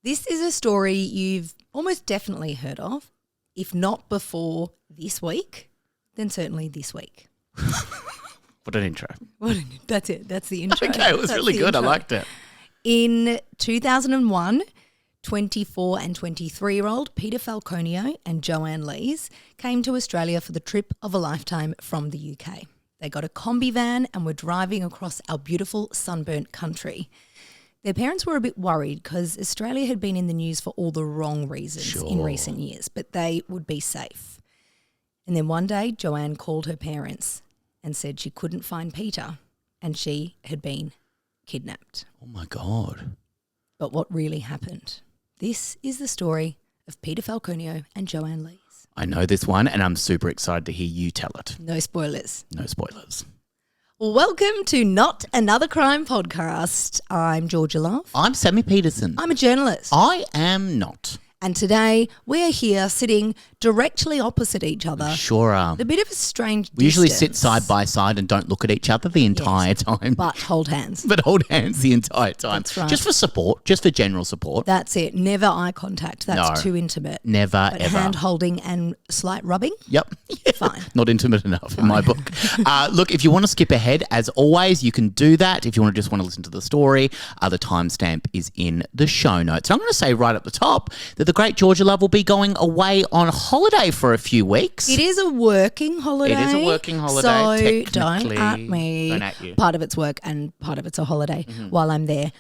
This is a story you've almost definitely heard of. If not before this week, then certainly this week. What an intro. That's it. That's the intro. Okay, it was really good. Intro. I liked it. In 2001, 24 and 23-year-old Peter Falconio and Joanne Lees came to Australia for the trip of a lifetime from the UK. They got a combi van and were driving across our beautiful sunburnt country. Their parents were a bit worried because Australia had been in the news for all the wrong reasons in recent years, but they would be safe. And then one day, Joanne called her parents and said she couldn't find Peter and she had been kidnapped. Oh, my God. But what really happened? This is the story of Peter Falconio and Joanne Lees. I know this one and I'm super excited to hear you tell it. No spoilers. No spoilers. Welcome to Not Another Crime podcast. I'm Georgia Love. I'm Sammy Peterson. I'm a journalist. I am not. And today we're here sitting directly opposite each other. Sure are. A bit of a strange distance. We usually sit side by side and don't look at each other the entire time. But hold hands. But hold hands the entire time. That's right. Just for support, just for general support. That's it. Never eye contact. That's too intimate. Never, but ever. Hand holding and slight rubbing? Yep. Fine. Not intimate enough in my book. Look, if you want to skip ahead, as always, you can do that. If you just want to listen to the story, the timestamp is in the show notes. And I'm going to say right up the top that the great Georgia Love will be going away on holiday for a few weeks. It is a working holiday. It is a working holiday, so don't at me. Don't at you. Part of it's work and part of it's a holiday while I'm there.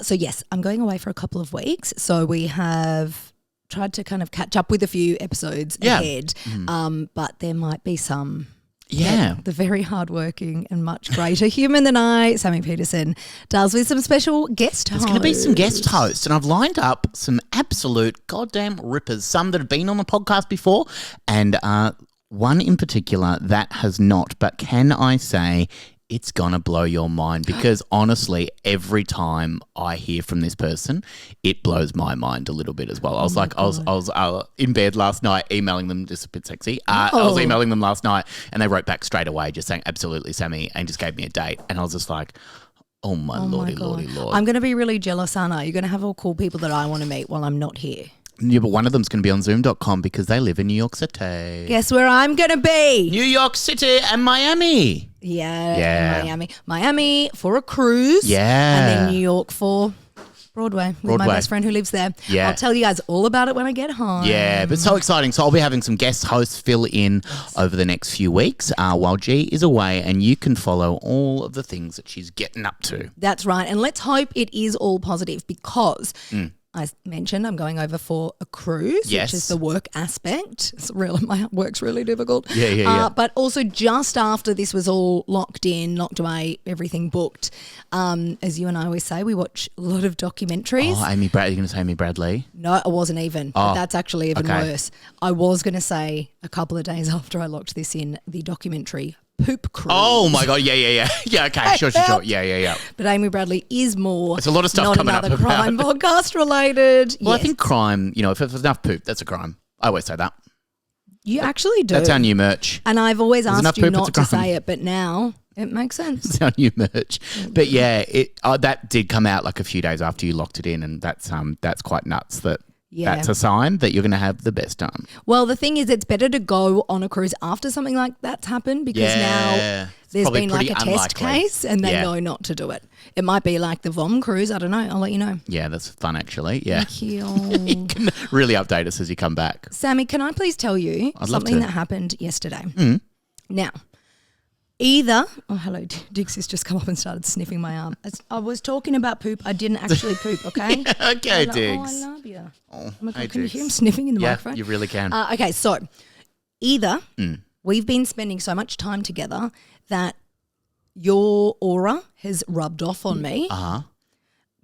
So yes, I'm going away for a couple of weeks. So we have tried to kind of catch up with a few episodes ahead. But there might be some. Yeah. The very hardworking and much greater human than I, Sammy Peterson, does with some special guest hosts. There's going to be some guest hosts, and I've lined up some absolute goddamn rippers, some that have been on the podcast before, and one in particular that has not. But can I say it's going to blow your mind? Because honestly, every time I hear from this person, it blows my mind a little bit as well. I was in bed last night emailing them, just a bit sexy. I was emailing them last night and they wrote back straight away just saying, absolutely, Sammy, and just gave me a date. And I was just like, oh my lordy, lordy, lord. I'm going to be really jealous, aren't I? You're going to have all cool people that I want to meet while I'm not here. Yeah, but one of them's going to be on Zoom.com because they live in New York City. Guess where I'm going to be? New York City and Miami. Yeah. Miami for a cruise. Yeah. And then New York for Broadway with my best friend who lives there. Yeah. I'll tell you guys all about it when I get home. Yeah, but so exciting. So I'll be having some guest hosts fill in over the next few weeks while G is away, and you can follow all of the things that she's getting up to. That's right. And let's hope it is all positive because I mentioned I'm going over for a cruise, which is the work aspect. It's really, my work's really difficult. Yeah. But also just after this was all locked away, everything booked, as you and I always say, we watch a lot of documentaries. Oh, Amy Bradley. You're going to say Amy Bradley? No, I wasn't even. But that's actually even worse. I was going to say a couple of days after I locked this in, the documentary Poop Cruise. Oh my God, yeah. Yeah, okay, sure. Yeah. But Amy Bradley is more. There's a lot of stuff coming up about crime podcast related. Well, I think crime, if there's enough poop, that's a crime. I always say that. You actually do. That's our new merch. And I've always asked you poop, not to say it, but now it makes sense. It's our new merch. But yeah, that did come out like a few days after you locked it in, and that's quite nuts that. Yeah. That's a sign that you're going to have the best time. Well, the thing is, it's better to go on a cruise after something like that's happened because now there's been like a test case and they know not to do it. It might be like the VOM cruise. I don't know. I'll let you know. Yeah, that's fun actually. Yeah. Thank you. You can really update us as you come back. Sammy, can I please tell you something that happened yesterday? Now, hello, Diggs has just come up and started sniffing my arm. I was talking about poop. I didn't actually poop, okay? Okay, Diggs. I love you. Oh, hey, can you hear him sniffing in the microphone? Yeah, you really can. Okay, so we've been spending so much time together that your aura has rubbed off on me.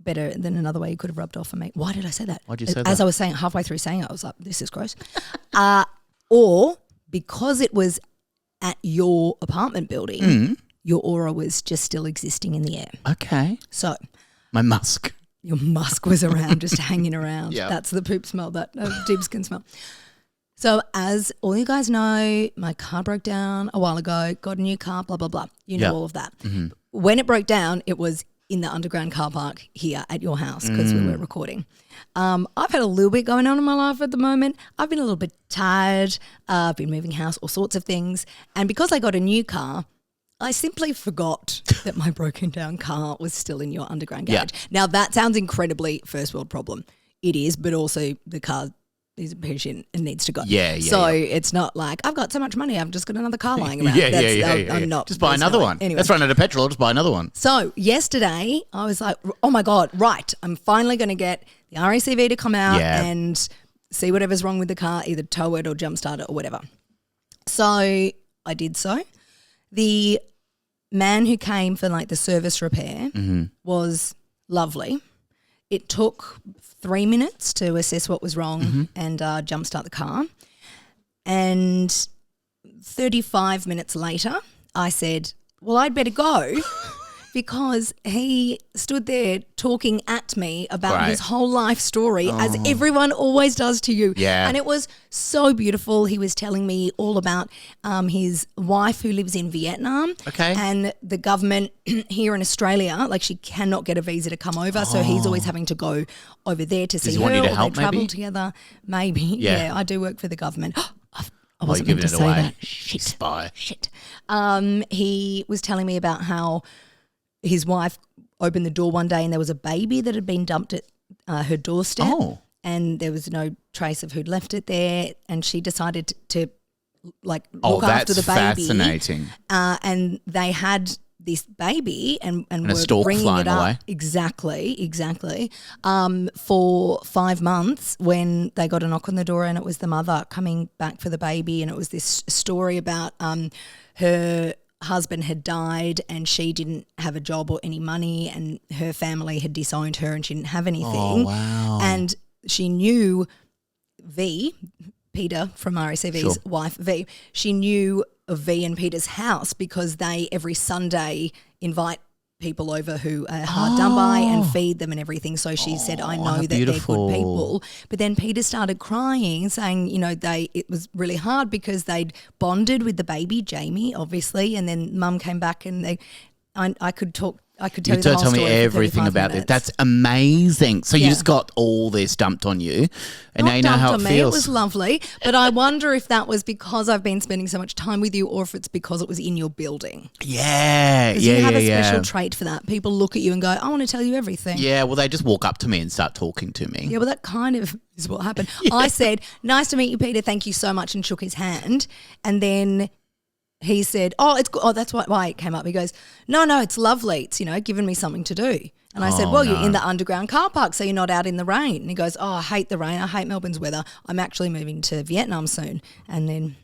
Better than another way you could have rubbed off on me. Why did I say that? Why did you say that? As I was saying, halfway through saying it, I was like, this is gross. Or because it was at your apartment building, your aura was just still existing in the air. Okay. So my musk. Your musk was around, just hanging around. Yep. That's the poop smell that Dibs can smell. So as all you guys know, my car broke down a while ago, got a new car, blah, blah, blah. You know all of that. When it broke down, it was in the underground car park here at your house because we were recording. I've had a little bit going on in my life at the moment. I've been a little bit tired. I've been moving house, all sorts of things. And because I got a new car, I simply forgot that my broken down car was still in your underground garage. Yeah. Now, that sounds incredibly first world problem. It is, but also the car is a piece of shit and needs to go. So it's not like I've got so much money, I've just got another car lying around. I'm not. Just buy another one. Anyway. Let's run out of petrol. I'll just buy another one. So yesterday I was like, oh my God, right. I'm finally going to get the RACV to come out and see whatever's wrong with the car, either tow it or jumpstart it or whatever. So I did so. The man who came for like the service repair was lovely. It took 3 minutes to assess what was wrong and jumpstart the car. And 35 minutes later, I said, well, I'd better go because he stood there talking at me about his whole life story as everyone always does to you. Yeah. And it was so beautiful. He was telling me all about his wife who lives in Vietnam. Okay. And the government here in Australia, like she cannot get a visa to come over. So he's always having to go over there to see he her. want you to or help they travel maybe? together. Maybe. Yeah. I do work for the government. I You're wasn't giving meant to it say away. that. Shit. Spy. Shit. He was telling me about how his wife opened the door one day and there was a baby that had been dumped at her doorstep. Oh. And there was no trace of who'd left it there. And she decided to look after the baby. Fascinating. And they had this baby and a were stork bringing flying it up. away. Exactly. For 5 months when they got a knock on the door and it was the mother coming back for the baby, and it was this story about her husband had died and she didn't have a job or any money and her family had disowned her and she didn't have anything. Oh, wow. And she knew Peter from RACV's wife, V. She knew of V and Peter's house because they every Sunday invite people over who are hard done by and feed them and everything. So she said, I know that beautiful. they're good people. But then Peter started crying, saying, it was really hard because they'd bonded with the baby, Jamie, obviously, and then Mum came back and I could tell you the whole tell me story for everything 35 about minutes. this. That's amazing. So you Yeah. just got all this dumped on you, and now you know Not how dumped it on me. feels. It was lovely, but I wonder if that was because I've been spending so much time with you, or if it's because it was in your building. Yeah, Because you have a special trait for that. People look at you and go, "I want to tell you everything." Yeah, well, they just walk up to me and start talking to me. Yeah, well, that kind of is what happened. I said, "Nice to meet you, Peter. Thank you so much," and shook his hand, and then he said, it's good. Oh, that's why it came up. He goes, no, it's lovely. It's, given me something to do. And I said, well, you're in the underground car park, so you're not out in the rain. And he goes, I hate the rain. I hate Melbourne's weather. I'm actually moving to Vietnam soon. And then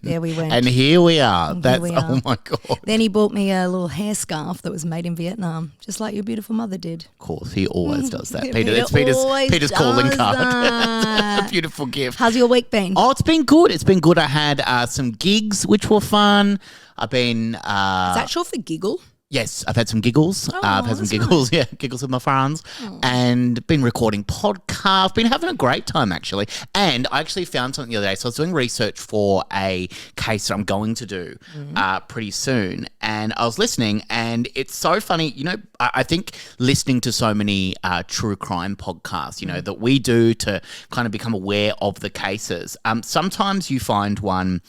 there we went. And here we are. Oh my God. Then he bought me a little hair scarf that was made in Vietnam, just like your beautiful mother did. Of course, he always does that. Peter Peter, it's Peter's always calling does card. that. A beautiful gift. How's your week been? Oh, it's been good. It's been good. I had some gigs which were fun. I've been Is that short for giggle? Yes, I've had some giggles. I've had some giggles, giggles with my friends, and been recording podcasts. Been having a great time, actually. And I actually found something the other day. So I was doing research for a case that I'm going to do pretty soon, and I was listening, and it's so funny. I think listening to so many true crime podcasts, that we do to kind of become aware of the cases. Sometimes you find one.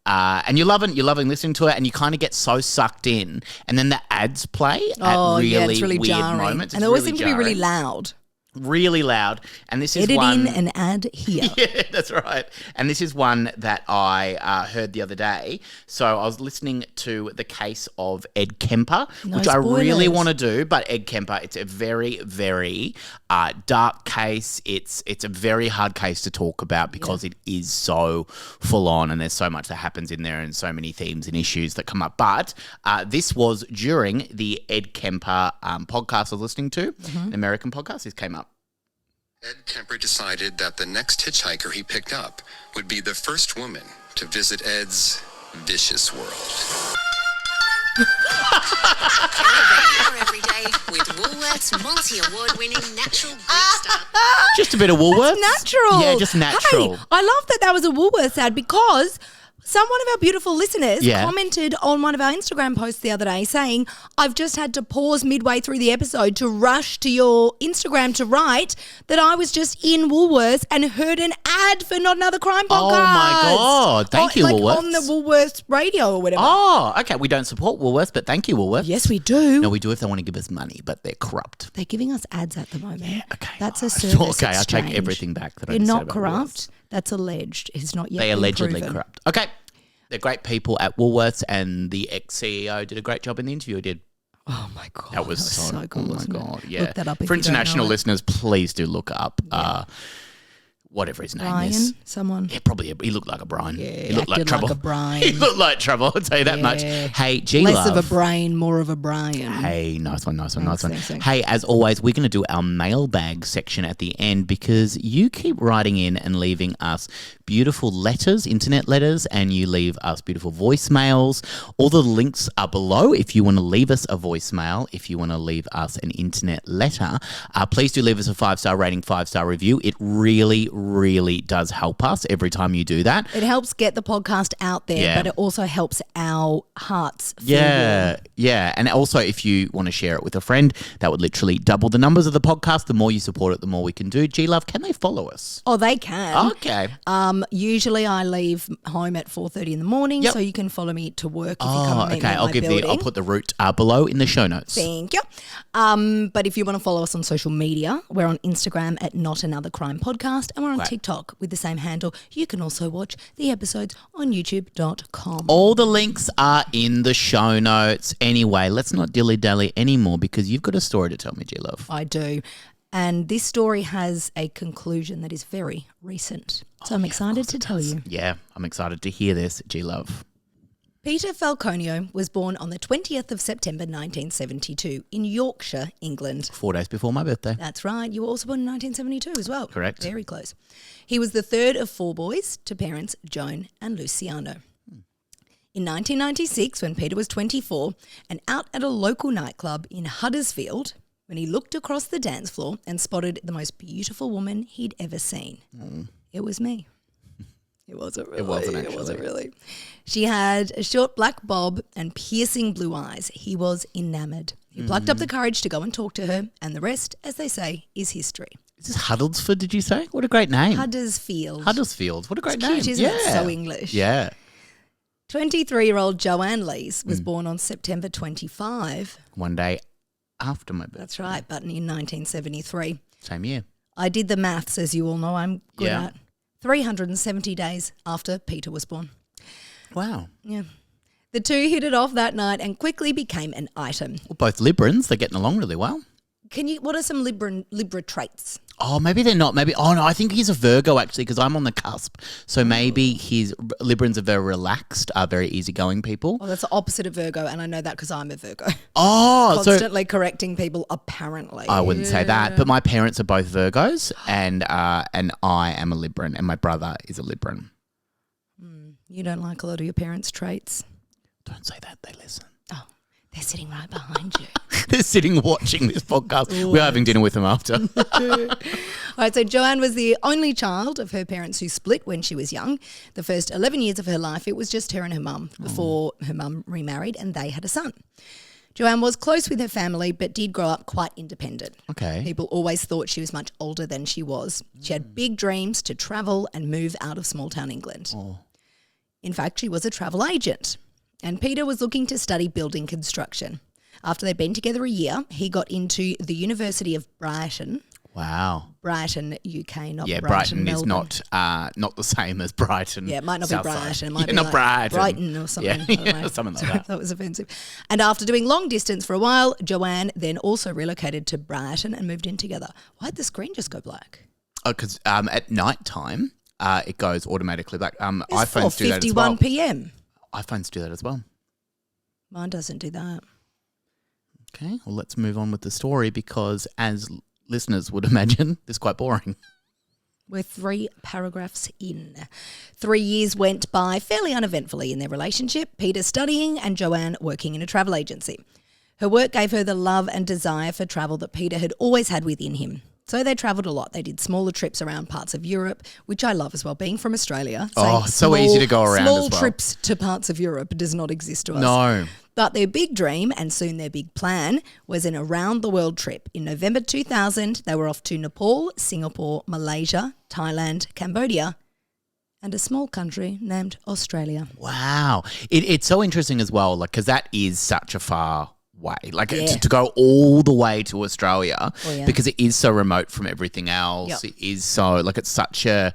And you're loving listening to it, and you kind of get so sucked in, and then the ads play at it's really weird jarring. moments. And they always seem to be really loud. Really loud. And this is Edit one... in an ad here. Yeah, that's right. And this is one that I heard the other day. So I was listening to the case of Ed Kemper, which I really want to do. But Ed Kemper, it's a very, very dark case. It's a very hard case to talk about because it is so full on, and there's so much that happens in there and so many themes and issues that come up. But this was during the Ed Kemper podcast I was listening to, an American podcast. This came up. Ed Kemper decided that the next hitchhiker he picked up would be the first woman to visit Ed's vicious world. Every day with Woolworths multi-award-winning natural Greek star. Just a bit of Woolworths. Natural. Yeah, just natural. Hey, I love that was a Woolworths ad because One of our beautiful listeners Yeah. commented on one of our Instagram posts the other day saying, I've just had to pause midway through the episode to rush to your Instagram to write that I was just in Woolworths and heard an ad for Not Another Crime podcast. Oh, my God. Thank you, Woolworths. On the Woolworths radio or whatever. Oh, okay. We don't support Woolworths, but thank you, Woolworths. Yes, we do. No, we do if they want to give us money, but they're corrupt. They're giving us ads at the moment. Yeah, okay. That's a all right. service Okay, I take exchange. everything back that I They're just said not about corrupt. Woolworths. That's alleged. It's not yet They been allegedly proven. corrupt. Okay. They're great people at Woolworths, and the ex-CEO did a great job in the interview he did. Oh, my God. That was so cool, Oh, my wasn't it? God. Yeah. Look that up if For you don't know international it. listeners, please do look up whatever his name Brian, is. someone. Yeah, probably. He looked like a Brian. Yeah, he looked like acted trouble. like a Brian. He looked like trouble, I'll tell you that much. Yeah. Hey, G-Love. Less of a brain, more of a Brian. Hey, nice one. Thanks. Hey, as always, we're going to do our mailbag section at the end because you keep writing in and leaving us beautiful letters, internet letters, and you leave us beautiful voicemails. All the links are below if you want to leave us a voicemail, if you want to leave us an internet letter. Please do leave us a 5-star rating, 5-star review. It really, really does help us every time you do that. It helps get the podcast out there, Yeah. but it also helps our hearts feel Yeah, warm. yeah. And also, if you want to share it with a friend, that would literally double the numbers of the podcast. The more you support it, the more we can do. G-Love, can they follow us? Oh, they can. Okay. Usually I leave home at 4:30 in the morning, Yep. so you can follow me to work if you come Oh, and meet okay. me at I'll my give building. I'll put the route below in the show notes. Thank you. But if you want to follow us on social media, we're on Instagram at Not Another Crime Podcast, and we're on Right. TikTok with the same handle. You can also watch the episodes on youtube.com. All the links are in the show notes. Anyway, let's not dilly-dally anymore because you've got a story to tell me, G-Love. I do. And this story has a conclusion that is very recent. So I'm excited to tell you. Yeah, I'm excited to hear this, G-Love. Peter Falconio was born on the 20th of September 1972 in Yorkshire, England. 4 days before my birthday. That's right. You were also born in 1972 as well. Correct. Very close. He was the third of 4 boys to parents Joan and Luciano. In 1996, when Peter was 24 and out at a local nightclub in Huddersfield, when he looked across the dance floor and spotted the most beautiful woman he'd ever seen. It was me. It wasn't really. It wasn't It wasn't actually. really. She had a short black bob and piercing blue eyes. He was enamoured. He plucked up the courage to go and talk to her, and the rest, as they say, is history. Is this Huddlesford, did you say? What a great name. Huddersfield. Huddersfield. What a great It's name. cute, isn't it? So English. Yeah. 23-year-old Joanne Lees was born on September 25. One day after my birthday. That's right, but in 1973. Same year. I did the maths, as you all know I'm good Yeah. at. 370 days after Peter was born. Wow. Yeah. The two hit it off that night and quickly became an item. Well, both Librans, they're getting along really well. What are some Libra traits? Oh, maybe they're not. Maybe. Oh, no, I think he's a Virgo, actually, because I'm on the cusp. So maybe his Librans are very relaxed, are very easygoing people. Well, that's the opposite of Virgo, and I know that because I'm a Virgo. Oh, so Constantly correcting people, apparently. I wouldn't say that. But my parents are both Virgos, and I am a Libran, and my brother is a Libran. You don't like a lot of your parents' traits. Don't say that. They listen. Oh, they're sitting right behind you. They're sitting watching this podcast. We're having dinner with them after. All right, so Joanne was the only child of her parents who split when she was young. The first 11 years of her life, it was just her and her mum before her mum remarried and they had a son. Joanne was close with her family but did grow up quite independent. Okay. People always thought she was much older than she was. She had big dreams to travel and move out of small town England. In fact, she was a travel agent. And Peter was looking to study building construction. After they'd been together a year, he got into the University of Brighton. Wow. Brighton, UK, not Yeah, Brighton, Brighton is Melbourne. not the same as Brighton. Yeah, it might not South be side. Brighton. It might Yeah, be not like Brighton. Brighton or something. Yeah, I don't know. something like Sorry, that. that was offensive. And after doing long distance for a while, Joanne then also relocated to Brighton and moved in together. Why'd the screen just go black? Oh, because at night time, it goes automatically black. It's iPhones do that as well. 4:51 p.m. iPhones do that as well. Mine doesn't do that. Okay, well, let's move on with the story because, as listeners would imagine, this is quite boring. We're 3 paragraphs in. 3 years went by fairly uneventfully in their relationship, Peter studying and Joanne working in a travel agency. Her work gave her the love and desire for travel that Peter had always had within him. So they travelled a lot. They did smaller trips around parts of Europe, which I love as well. Being from Australia, Oh, saying so easy to go around Small as well. trips to parts of Europe does not exist to us. No. But their big dream, and soon their big plan, was an around-the-world trip. In November 2000, they were off to Nepal, Singapore, Malaysia, Thailand, Cambodia, and a small country named Australia. Wow. It's so interesting as well, like, because that is such a far way. Like, Yeah. to go all the way to Australia, Oh, yeah. because it is so remote from everything else. Yep. It is so, like, it's such a,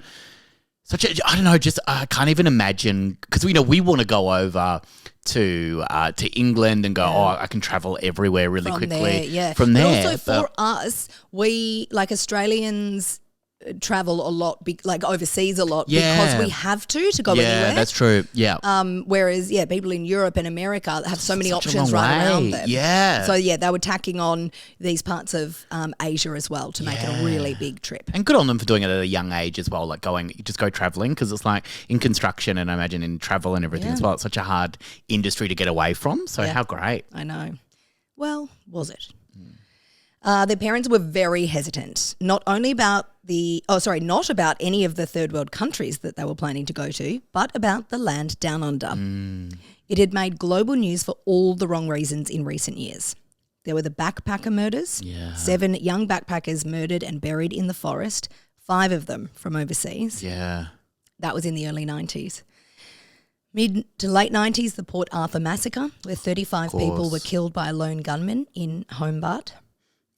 I don't know, just I can't even imagine, because, we want to go over to England and go, I can travel everywhere really quickly. There, yeah. From there. But also for us, we, like Australians, travel a lot, like overseas a lot because we have to go anywhere. Yeah, that's true. Yeah. Whereas, people in Europe and America have so many Such a options long right around way. them. Yeah. So, they were tacking on these parts of Asia as well to make it a really big trip. And good on them for doing it at a young age as well, like just go travelling, because it's like in construction and I imagine in travel and everything as well, it's such a hard industry to get away from. So how great. I know. Well, was it? Their parents were very hesitant, not about any of the third world countries that they were planning to go to, but about the land down under. It had made global news for all the wrong reasons in recent years. There were the backpacker murders, 7 young backpackers murdered and buried in the forest, 5 of them from overseas. Yeah. That was in the early 90s. Mid to late 90s, the Port Arthur massacre, where 35 people were killed by a lone gunman in Hobart.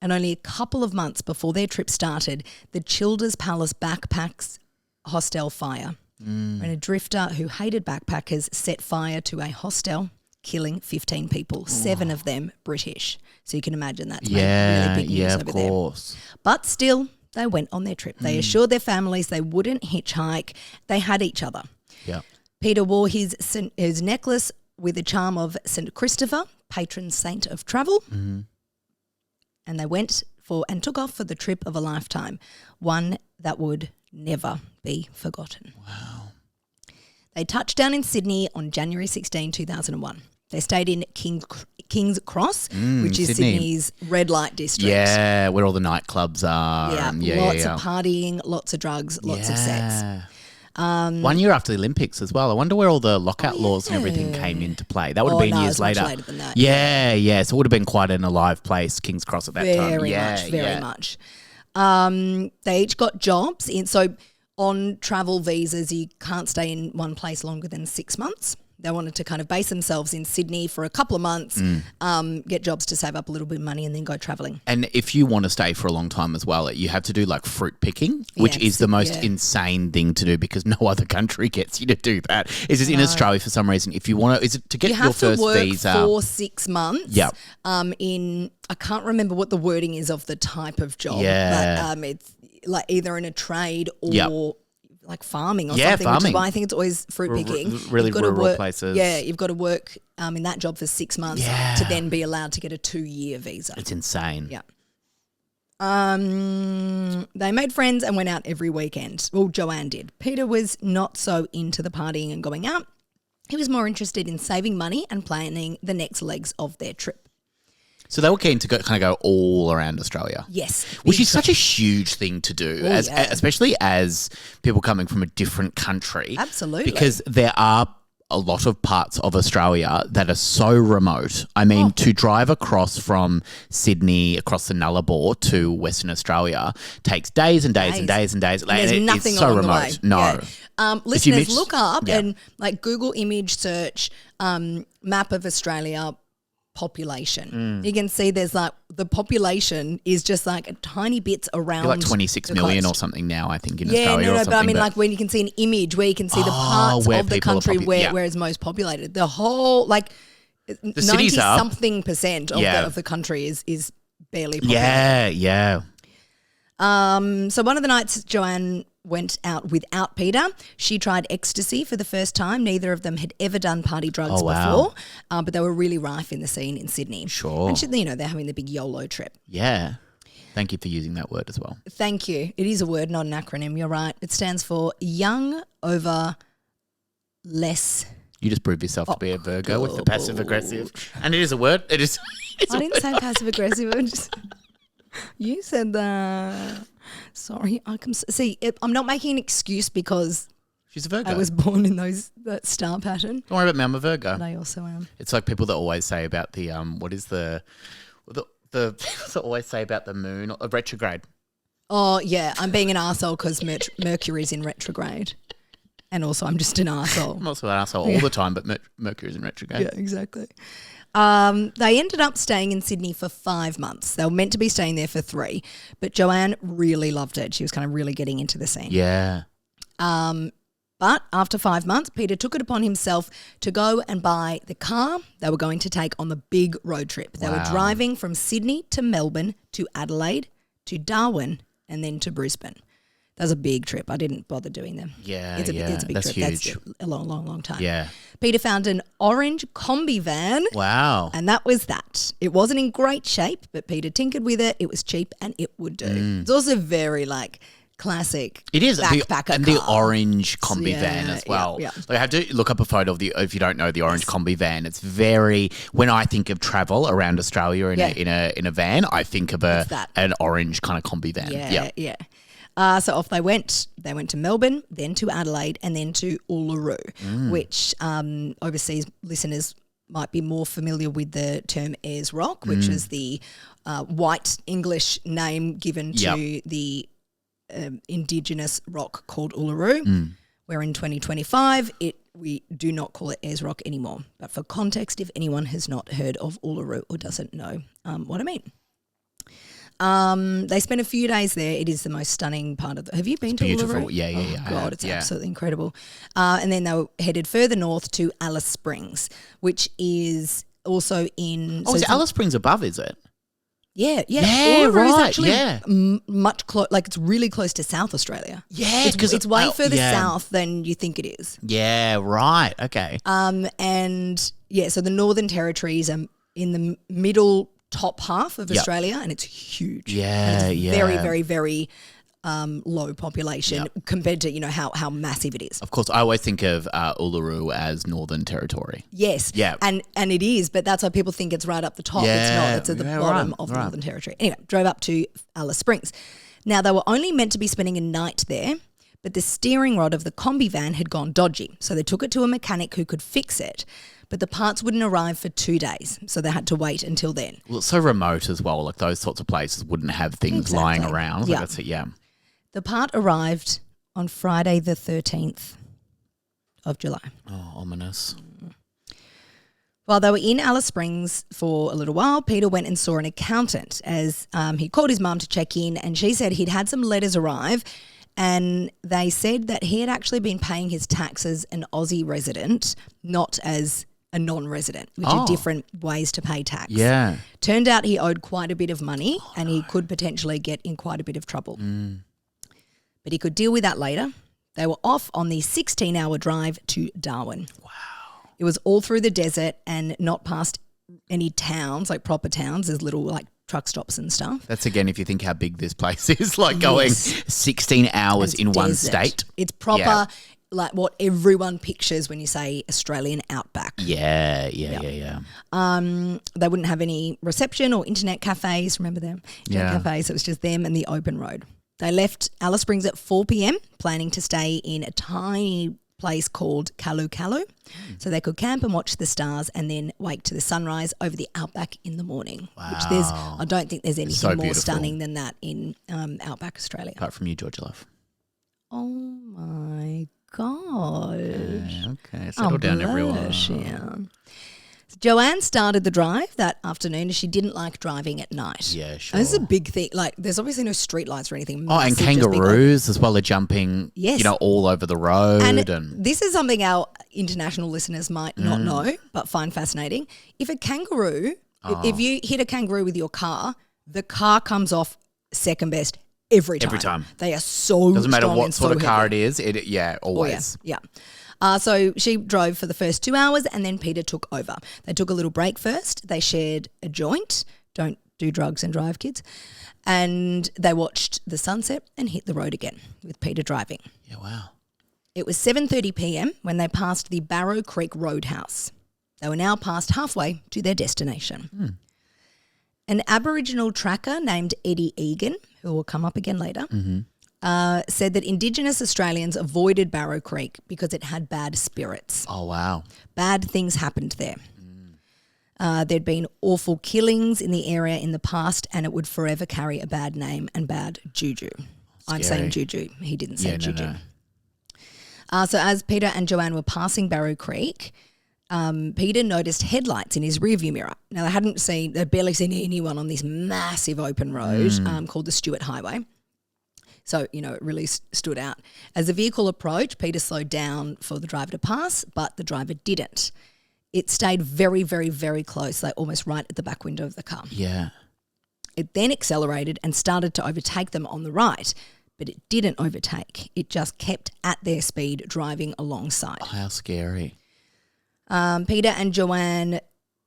And only a couple of months before their trip started, the Childers Palace Backpacks hostel fire. And a drifter who hated backpackers set fire to a hostel, killing 15 people, 7 of them British. So you can imagine that's made really big news over there. Of course. But still, they went on their trip. They assured their families they wouldn't hitchhike. They had each other. Yeah. Peter wore his necklace with the charm of St. Christopher, patron saint of travel. And they went and took off for the trip of a lifetime, one that would never be forgotten. Wow. They touched down in Sydney on January 16, 2001. They stayed in King's Cross, which is Sydney. Sydney's red light district. Yeah, where all the nightclubs are. Lots of partying, lots of drugs, lots of sex. 1 year after the Olympics as well. I wonder where all the lockout laws and everything came into play. That would have been years later. Much later than that. Yeah. So it would have been quite an alive place, King's Cross at that time. Very much. They each got jobs. So on travel visas, you can't stay in one place longer than 6 months. They wanted to kind of base themselves in Sydney for a couple of months, get jobs to save up a little bit of money and then go travelling. And if you want to stay for a long time as well, you have to do like fruit picking, which is the most insane thing to do because no other country gets you to do that. It's just in Australia for some reason. If you want to, is it to get your first visa? You have to work for 6 months. Yeah. I can't remember what the wording is of the type of job. Yeah. But it's like either in a trade or like farming or something, farming. which is why I think it's always fruit picking. Really You've got to rural work, places. Yeah, you've got to work in that job for 6 months to then be allowed to get a 2-year visa. It's insane. Yeah. They made friends and went out every weekend. Well, Joanne did. Peter was not so into the partying and going out. He was more interested in saving money and planning the next legs of their trip. So they were keen to go all around Australia. Yes. Which is such a huge thing to do, especially as people coming from a different country. Absolutely. Because there are a lot of parts of Australia that are so remote. I mean, to drive across from Sydney, across the Nullarbor to Western Australia takes days and days and days and days. And there's nothing it's so along remote. the way. No. Listeners, look up and like Google image search map of Australia population. You can see there's like the population is just like tiny bits around. Like 26 million or something now, I think, in Yeah, Australia. no, or but I mean, like when you can see an image where you can see the parts where of the people are country where it's most populated. The whole like the cities are 90-something% of the country is barely populated. Yeah. So one of the nights Joanne went out without Peter. She tried ecstasy for the first time. Neither of them had ever done party drugs before, but they were really rife in the scene in Sydney. Sure. And they're having the big YOLO trip. Yeah. Thank you for using that word as well. Thank you. It is a word, not an acronym. You're right. It stands for young over less. You just proved yourself to be a Virgo with the passive aggressive. And it is a word. It is. I didn't say passive aggressive. You said that. Sorry, I can see. I'm not making an excuse because She's a Virgo. I was born in that star pattern. Don't worry about me, I'm a Virgo. But I also am. It's like people that always say about the what is the that always say about the moon, retrograde. Oh yeah, I'm being an arsehole because Mercury's in retrograde, and also I'm just an arsehole. I'm also an asshole all the time, but Mercury's in retrograde. Yeah, exactly. They ended up staying in Sydney for 5 months. They were meant to be staying there for 3, but Joanne really loved it. She was kind of really getting into the scene. Yeah. But after 5 months, Peter took it upon himself to go and buy the car they were going to take on the big road trip. They were driving from Sydney to Melbourne to Adelaide to Darwin and then to Brisbane. That was a big trip. I didn't bother doing them. Yeah, it's a big that's trip. huge. That's a long, long, long time. Yeah. Peter found an orange combi van. Wow. And that was that. It wasn't in great shape, but Peter tinkered with it. It was cheap and it would do. It's also very classic. It is backpacker and car. the orange combi van as well. Yeah. Like I have to look up a photo of if you don't know the orange combi van. It's very when I think of travel around Australia in a van, I think of an orange kind of combi van. Yeah. So off they went. They went to Melbourne, then to Adelaide, and then to Uluru, which overseas listeners might be more familiar with the term Ayers Rock, which is the white English name given to the indigenous rock called Uluru, where in 2025 we do not call it Ayers Rock anymore. But for context, if anyone has not heard of Uluru or doesn't know what I mean. They spent a few days there. It is the most stunning part of have you been to beautiful. Uluru? Yeah. Oh, God, it's absolutely incredible. And then they were headed further north to Alice Springs, which is also in... is Alice Springs above, is it? Yeah. Uluru is right, actually much close. Like it's really close to South Australia. Yeah, it's way further south than you think it is. Yeah, right. Okay. And yeah, so the Northern Territories are in the middle top half of Australia, and it's huge. Yeah, and it's very, very, very low population compared to how massive it is. Of course, I always think of Uluru as Northern Territory. Yes, and it is, but that's why people think it's right up the top. It's not. It's at the bottom of the Northern Territory. Anyway, drove up to Alice Springs. Now they were only meant to be spending a night there, but the steering rod of the combi van had gone dodgy, so they took it to a mechanic who could fix it. But the parts wouldn't arrive for 2 days, so they had to wait until then. Well, it's so remote as well. Like those sorts of places wouldn't have things lying around. Yeah. That's it, yeah. The part arrived on Friday the 13th of July. Oh, ominous. While they were in Alice Springs for a little while, Peter went and saw an accountant as he called his mum to check in, and she said he'd had some letters arrive and they said that he had actually been paying his tax as an Aussie resident, not as a non-resident, which are different ways to pay tax. Yeah. Turned out he owed quite a bit of money and he could potentially get in quite a bit of trouble. But he could deal with that later. They were off on the 16-hour drive to Darwin. Wow. It was all through the desert and not past any towns, like proper towns. There's little truck stops and stuff. That's again, if you think how big this place is, going 16 hours in one state. It's proper, like what everyone pictures when you say Australian Outback. Yeah. They wouldn't have any reception or internet cafes. Remember them? Internet cafes. It was just them and the open road. They left Alice Springs at 4 p.m, planning to stay in a tiny place called Kalu Kalu, so they could camp and watch the stars and then wake to the sunrise over the Outback in the morning. Wow. Which I don't think there's anything more stunning than that in Outback Australia. Apart from you, Georgia Love. Oh my God. Okay, settle down, everyone. Yeah. Joanne started the drive that afternoon as she didn't like driving at night. Yeah, sure. And this is a big thing. Like, there's obviously no street lights or anything. Oh, and kangaroos as well are jumping, all over the road. And this is something our international listeners might not know but find fascinating. If a kangaroo, if you hit a kangaroo with your car, the car comes off second best every time. Every time. They are so doesn't matter strong what and sort so of car heavy. it is. Always. Oh, yeah. So she drove for the first 2 hours and then Peter took over. They took a little break first. They shared a joint. Don't do drugs and drive, kids. And they watched the sunset and hit the road again with Peter driving. Yeah, wow. It was 7:30 p.m. when they passed the Barrow Creek Roadhouse. They were now past halfway to their destination. An Aboriginal tracker named Eddie Egan, who will come up again later, said that Indigenous Australians avoided Barrow Creek because it had bad spirits. Oh, wow. Bad things happened there. There'd been awful killings in the area in the past, and it would forever carry a bad name and bad juju. I'm saying juju. He didn't say juju. No. So as Peter and Joanne were passing Barrow Creek, Peter noticed headlights in his rearview mirror. Now, they'd barely seen anyone on this massive open road called the Stewart Highway. So, it really stood out. As the vehicle approached, Peter slowed down for the driver to pass, but the driver didn't. It stayed very, very, very close, like almost right at the back window of the car. Yeah. It then accelerated and started to overtake them on the right, but it didn't overtake. It just kept at their speed driving alongside. Oh, how scary. Peter and Joanne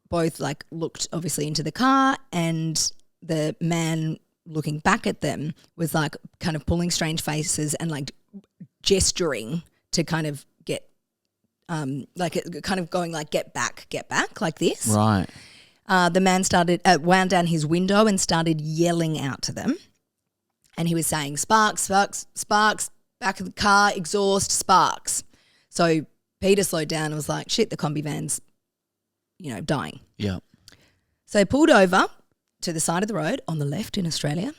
both looked obviously into the car, and the man looking back at them was kind of pulling strange faces and gesturing to kind of get kind of going get back like this. Right. The man wound down his window and started yelling out to them, and he was saying, "Sparks, sparks, sparks, back of the car, exhaust, sparks." So Peter slowed down and was like, "Shit, the combi van's, dying." Yeah. So he pulled over to the side of the road on the left in Australia,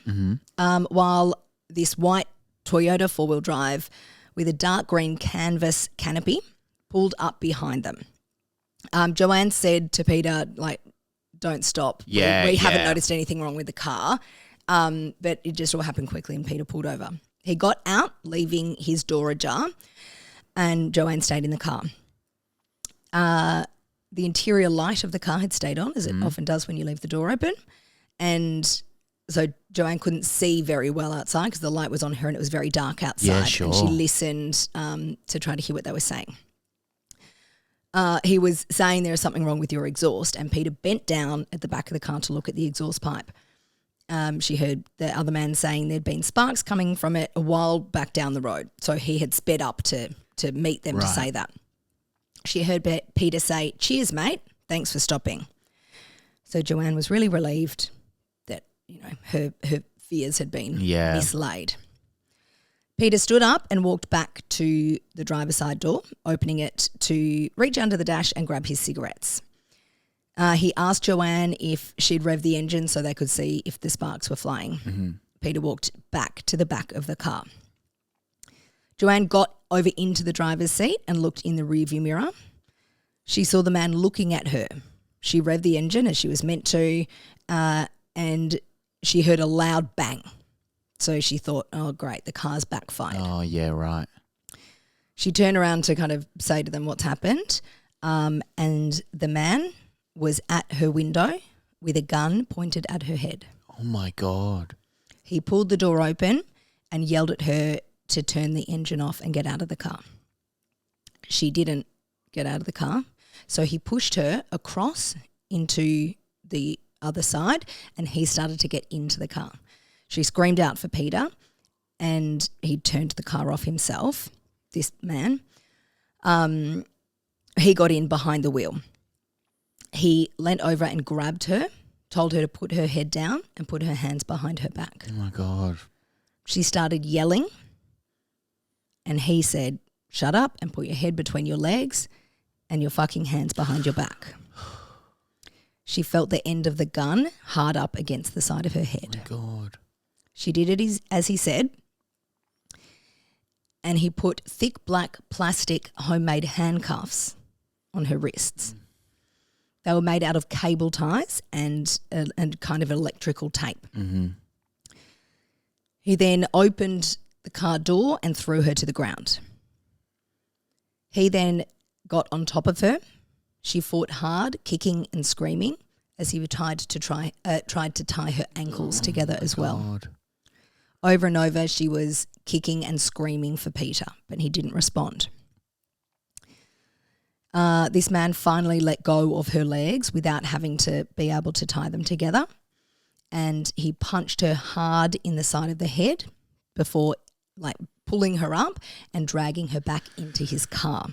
while this white Toyota four-wheel drive with a dark green canvas canopy pulled up behind them. Joanne said to Peter, "Don't stop. Yeah, we haven't noticed anything wrong with the car." But it just all happened quickly and Peter pulled over. He got out, leaving his door ajar, and Joanne stayed in the car. The interior light of the car had stayed on, as it often does when you leave the door open. And so Joanne couldn't see very well outside because the light was on her and it was very dark outside. Yeah, sure. And she listened to try to hear what they were saying. He was saying there is something wrong with your exhaust, and Peter bent down at the back of the car to look at the exhaust pipe. She heard the other man saying there'd been sparks coming from it a while back down the road. So he had sped up to meet them to say that. She heard Peter say, "Cheers, mate. Thanks for stopping." So Joanne was really relieved that, her fears had been mislaid. Peter stood up and walked back to the driver's side door, opening it to reach under the dash and grab his cigarettes. He asked Joanne if she'd rev the engine so they could see if the sparks were flying. Peter walked back to the back of the car. Joanne got over into the driver's seat and looked in the rearview mirror. She saw the man looking at her. She revved the engine as she was meant to, and she heard a loud bang. So she thought, oh, great, the car's backfired. Oh, yeah, right. She turned around to kind of say to them what's happened, and the man was at her window with a gun pointed at her head. Oh, my God. He pulled the door open and yelled at her to turn the engine off and get out of the car. She didn't get out of the car, so he pushed her across into the other side and he started to get into the car. She screamed out for Peter and he turned the car off himself, this man. He got in behind the wheel. He leant over and grabbed her, told her to put her head down and put her hands behind her back. Oh, my God. She started yelling and he said, shut up and put your head between your legs and your fucking hands behind your back. She felt the end of the gun hard up against the side of her head. Oh, my God. She did it as he said, and he put thick black plastic homemade handcuffs on her wrists. They were made out of cable ties and kind of electrical tape. Mm-hmm. He then opened the car door and threw her to the ground. He then got on top of her. She fought hard, kicking and screaming as he tried to tie her ankles together as well. God. Over and over, she was kicking and screaming for Peter, but he didn't respond. This man finally let go of her legs without having to be able to tie them together, and he punched her hard in the side of the head before pulling her up and dragging her back into his car.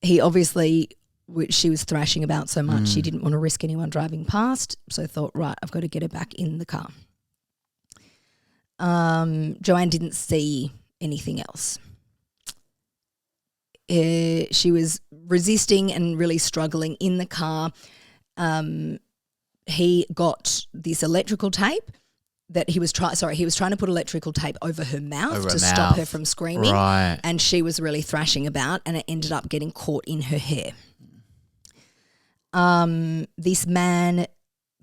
He obviously which she was thrashing about so much she didn't want to risk anyone driving past, so thought, right, I've got to get her back in the car. Joanne didn't see anything else. She was resisting and really struggling in the car. He got this electrical tape that he was trying to put electrical tape over her mouth to stop her from screaming. Right. And she was really thrashing about, and it ended up getting caught in her hair. This man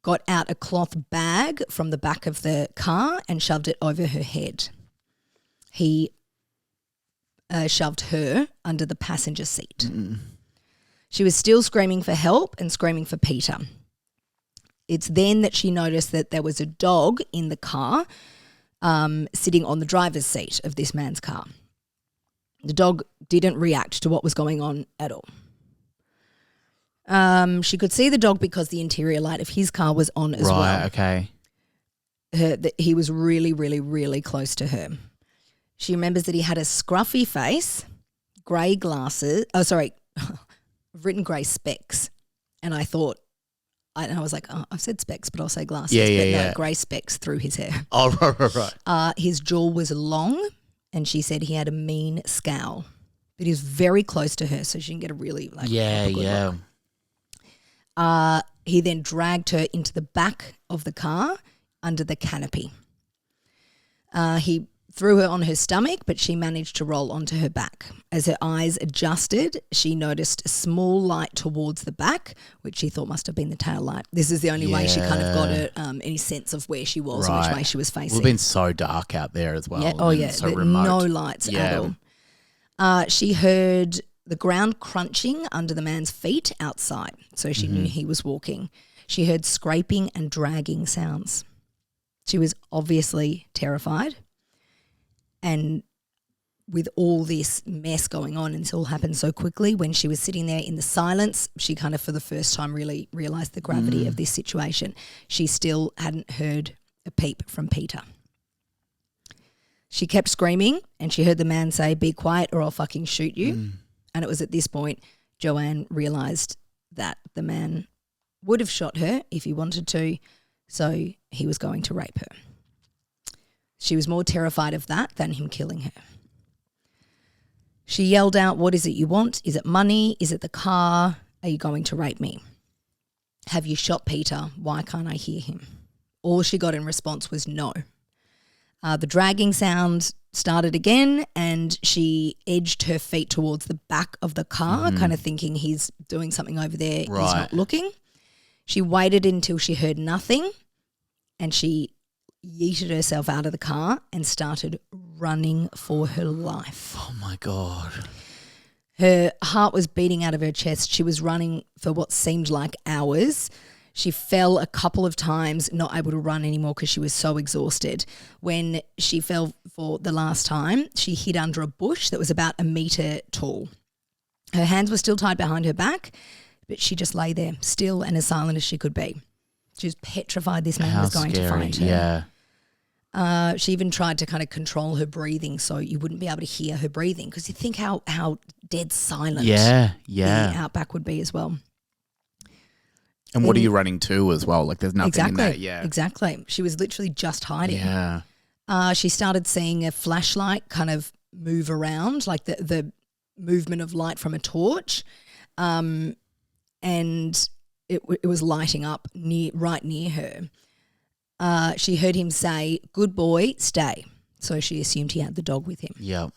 got out a cloth bag from the back of the car and shoved it over her head. He shoved her under the passenger seat. She was still screaming for help and screaming for Peter. It's then that she noticed that there was a dog in the car sitting on the driver's seat of this man's car. The dog didn't react to what was going on at all. She could see the dog because the interior light of his car was on as well. Right, okay. He was really, really, really close to her. She remembers that he had a scruffy face, grey glasses. Oh, sorry, I've written grey specs. And I thought, I was like, oh, I've said specs, but I'll say glasses. No, grey specs through his hair. Oh, right. His jaw was long, and she said he had a mean scowl. But he was very close to her, so she didn't get a really proper good look. He then dragged her into the back of the car under the canopy. He threw her on her stomach, but she managed to roll onto her back. As her eyes adjusted, she noticed a small light towards the back, which she thought must have been the tail light. This is the only way she kind of got any sense of where she was and which way she was facing. It would have been so dark out there as well. Yeah. Oh, yeah. So remote. No lights at all. She heard the ground crunching under the man's feet outside, so she knew he was walking. She heard scraping and dragging sounds. She was obviously terrified. And with all this mess going on, and it all happened so quickly, when she was sitting there in the silence, she kind of for the first time really realised the gravity of this situation. She still hadn't heard a peep from Peter. She kept screaming, and she heard the man say, "Be quiet or I'll fucking shoot you." And it was at this point Joanne realised that the man would have shot her if he wanted to, so he was going to rape her. She was more terrified of that than him killing her. She yelled out, "What is it you want? Is it money? Is it the car? Are you going to rape me? Have you shot Peter? Why can't I hear him?" All she got in response was no. The dragging sound started again, and she edged her feet towards the back of the car, kind of thinking he's doing something over there. He's not looking. She waited until she heard nothing, and she yeeted herself out of the car and started running for her life. Oh, my God. Her heart was beating out of her chest. She was running for what seemed like hours. She fell a couple of times, not able to run anymore because she was so exhausted. When she fell for the last time, she hid under a bush that was about 1 metre tall. Her hands were still tied behind her back, but she just lay there, still and as silent as she could be. She was petrified this man was going to find her. Yeah. She even tried to kind of control her breathing so you wouldn't be able to hear her breathing, because you think how dead silent the Outback would be as well. And what are you running to as well? Like there's nothing in there. Yeah. Exactly. She was literally just hiding. Yeah. She started seeing a flashlight kind of move around, like the movement of light from a torch. And it was lighting up right near her. She heard him say, "Good boy, stay." So she assumed he had the dog with him. Yeah.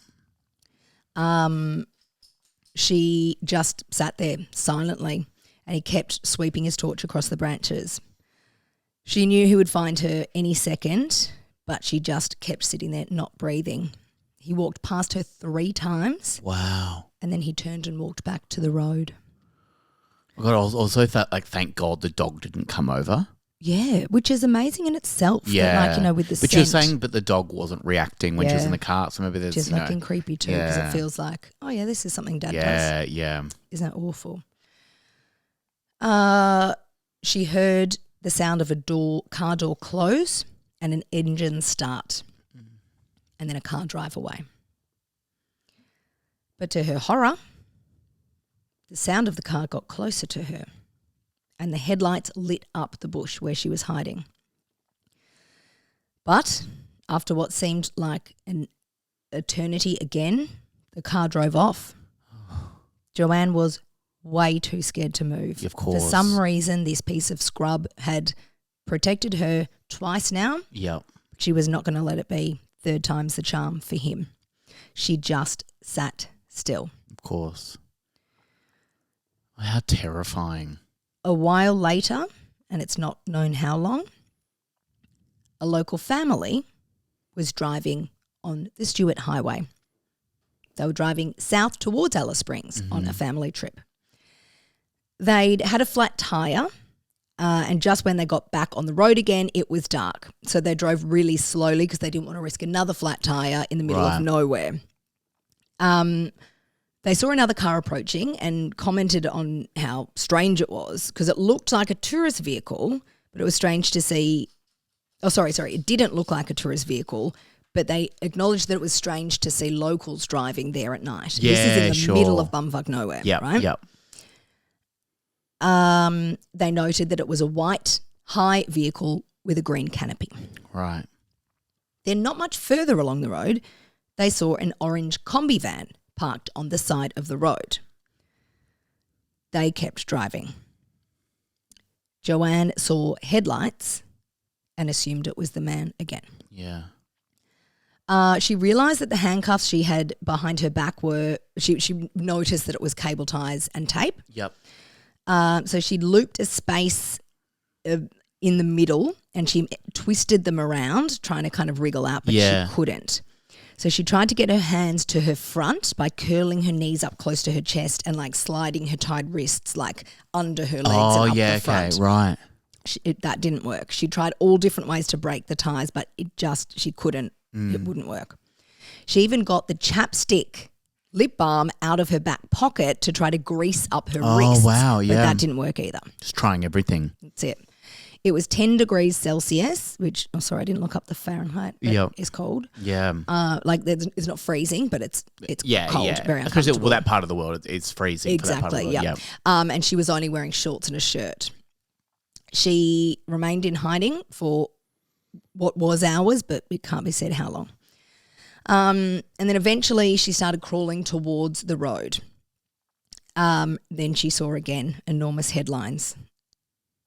She just sat there silently, and he kept sweeping his torch across the branches. She knew he would find her any second, but she just kept sitting there not breathing. He walked past her 3 times. Wow. And then he turned and walked back to the road. I also thought, like, thank God the dog didn't come over. Yeah, which is amazing in itself. Yeah. That, like, with the but scent. you're saying, but the dog wasn't reacting when she was in the car, so maybe there's, which is fucking creepy too, because it feels like, oh yeah, this is something Dad does. Yeah. Isn't that awful? She heard the sound of a car door close and an engine start, and then a car drive away. But to her horror, the sound of the car got closer to her, and the headlights lit up the bush where she was hiding. But after what seemed like an eternity again, the car drove off. Joanne was way too scared to move. Of course. For some reason, this piece of scrub had protected her twice now. Yep. She was not going to let it be third time's the charm for him. She just sat still. Of course. How terrifying. A while later, and it's not known how long, a local family was driving on the Stewart Highway. They were driving south towards Alice Springs on a family trip. They'd had a flat tyre, and just when they got back on the road again, it was dark. So they drove really slowly because they didn't want to risk another flat tyre in the middle of nowhere. They saw another car approaching and commented on how strange it was because it looked like a tourist vehicle, but it was strange to see – it didn't look like a tourist vehicle, but they acknowledged that it was strange to see locals driving there at night. Yeah, this is in the middle of bumfuck nowhere, right? Yep. They noted that it was a white, high vehicle with a green canopy. Right. Then not much further along the road, they saw an orange combi van parked on the side of the road. They kept driving. Joanne saw headlights and assumed it was the man again. Yeah. She realised that the handcuffs she had behind her back were – she noticed that it was cable ties and tape. Yep. So she looped a space in the middle and she twisted them around trying to kind of wriggle out, but she couldn't. So she tried to get her hands to her front by curling her knees up close to her chest and like sliding her tied wrists like under her legs and up the front. Okay, right. That didn't work. She tried all different ways to break the ties, but she couldn't. It wouldn't work. She even got the chapstick lip balm out of her back pocket to try to grease up her wrists. Oh, wow, yeah. But that didn't work either. Just trying everything. That's it. It was 10 degrees Celsius, which, I didn't look up the Fahrenheit. It's cold. Yeah. It's not freezing, but it's cold, very uncomfortable. Because that part of the world, it's freezing. Exactly, for that part of the world. Yeah. And she was only wearing shorts and a shirt. She remained in hiding for what was hours, but it can't be said how long. And then eventually she started crawling towards the road. Then she saw again enormous headlines.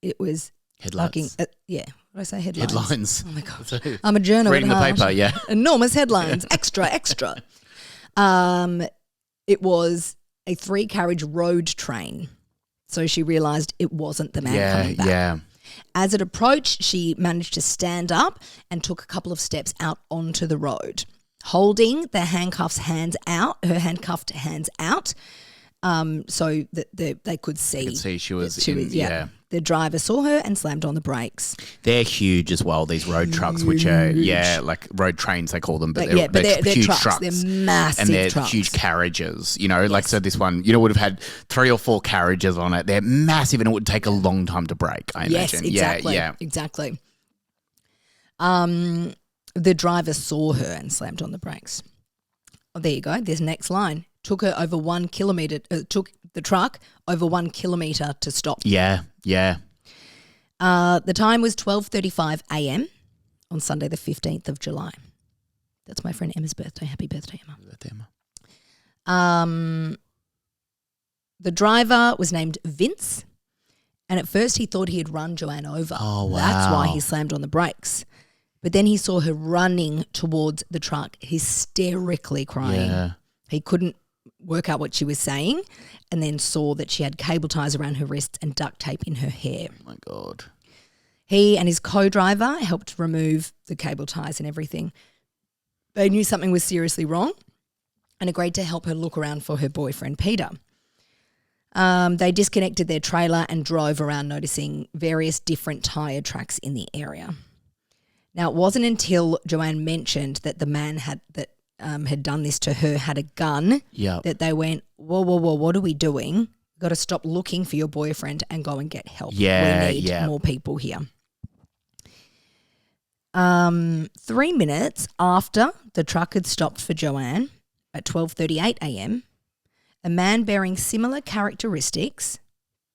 It was Headlights. What did I say? Headlines. Headlines. Oh my God. I'm a journal Reading at the heart. paper, yeah. Enormous headlines. Extra. It was a 3-carriage road train. So she realised it wasn't the man coming back. Yeah. As it approached, she managed to stand up and took a couple of steps out onto the road, holding her handcuffed hands out, so that they could see. You could see she was The driver saw her and slammed on the brakes. They're huge as well, these road trucks, which are, like road trains they call them, but they're huge trucks. They're massive and they're trucks. huge carriages, so this one, would have had 3 or 4 carriages on it. They're massive and it would take a long time to break, I imagine. Exactly. Yeah. Exactly. The driver saw her and slammed on the brakes. Oh, there you go. There's next line. Took the truck over 1 kilometre to stop. Yeah. The time was 12:35 a.m. on Sunday the 15th of July. That's my friend Emma's birthday. Happy birthday, Emma. Happy birthday, Emma. The driver was named Vince, and at first he thought he had run Joanne over. Oh, wow. That's why he slammed on the brakes. But then he saw her running towards the truck, hysterically crying. Yeah. He couldn't work out what she was saying, and then saw that she had cable ties around her wrists and duct tape in her hair. Oh, my God. He and his co-driver helped remove the cable ties and everything. They knew something was seriously wrong and agreed to help her look around for her boyfriend, Peter. They disconnected their trailer and drove around, noticing various different tyre tracks in the area. Now, it wasn't until Joanne mentioned that the man had done this to her had a gun that they went, whoa, what are we doing? We've got to stop looking for your boyfriend and go and get help. Yeah, we need more people here. 3 minutes after the truck had stopped for Joanne at 12:38 a.m., A man bearing similar characteristics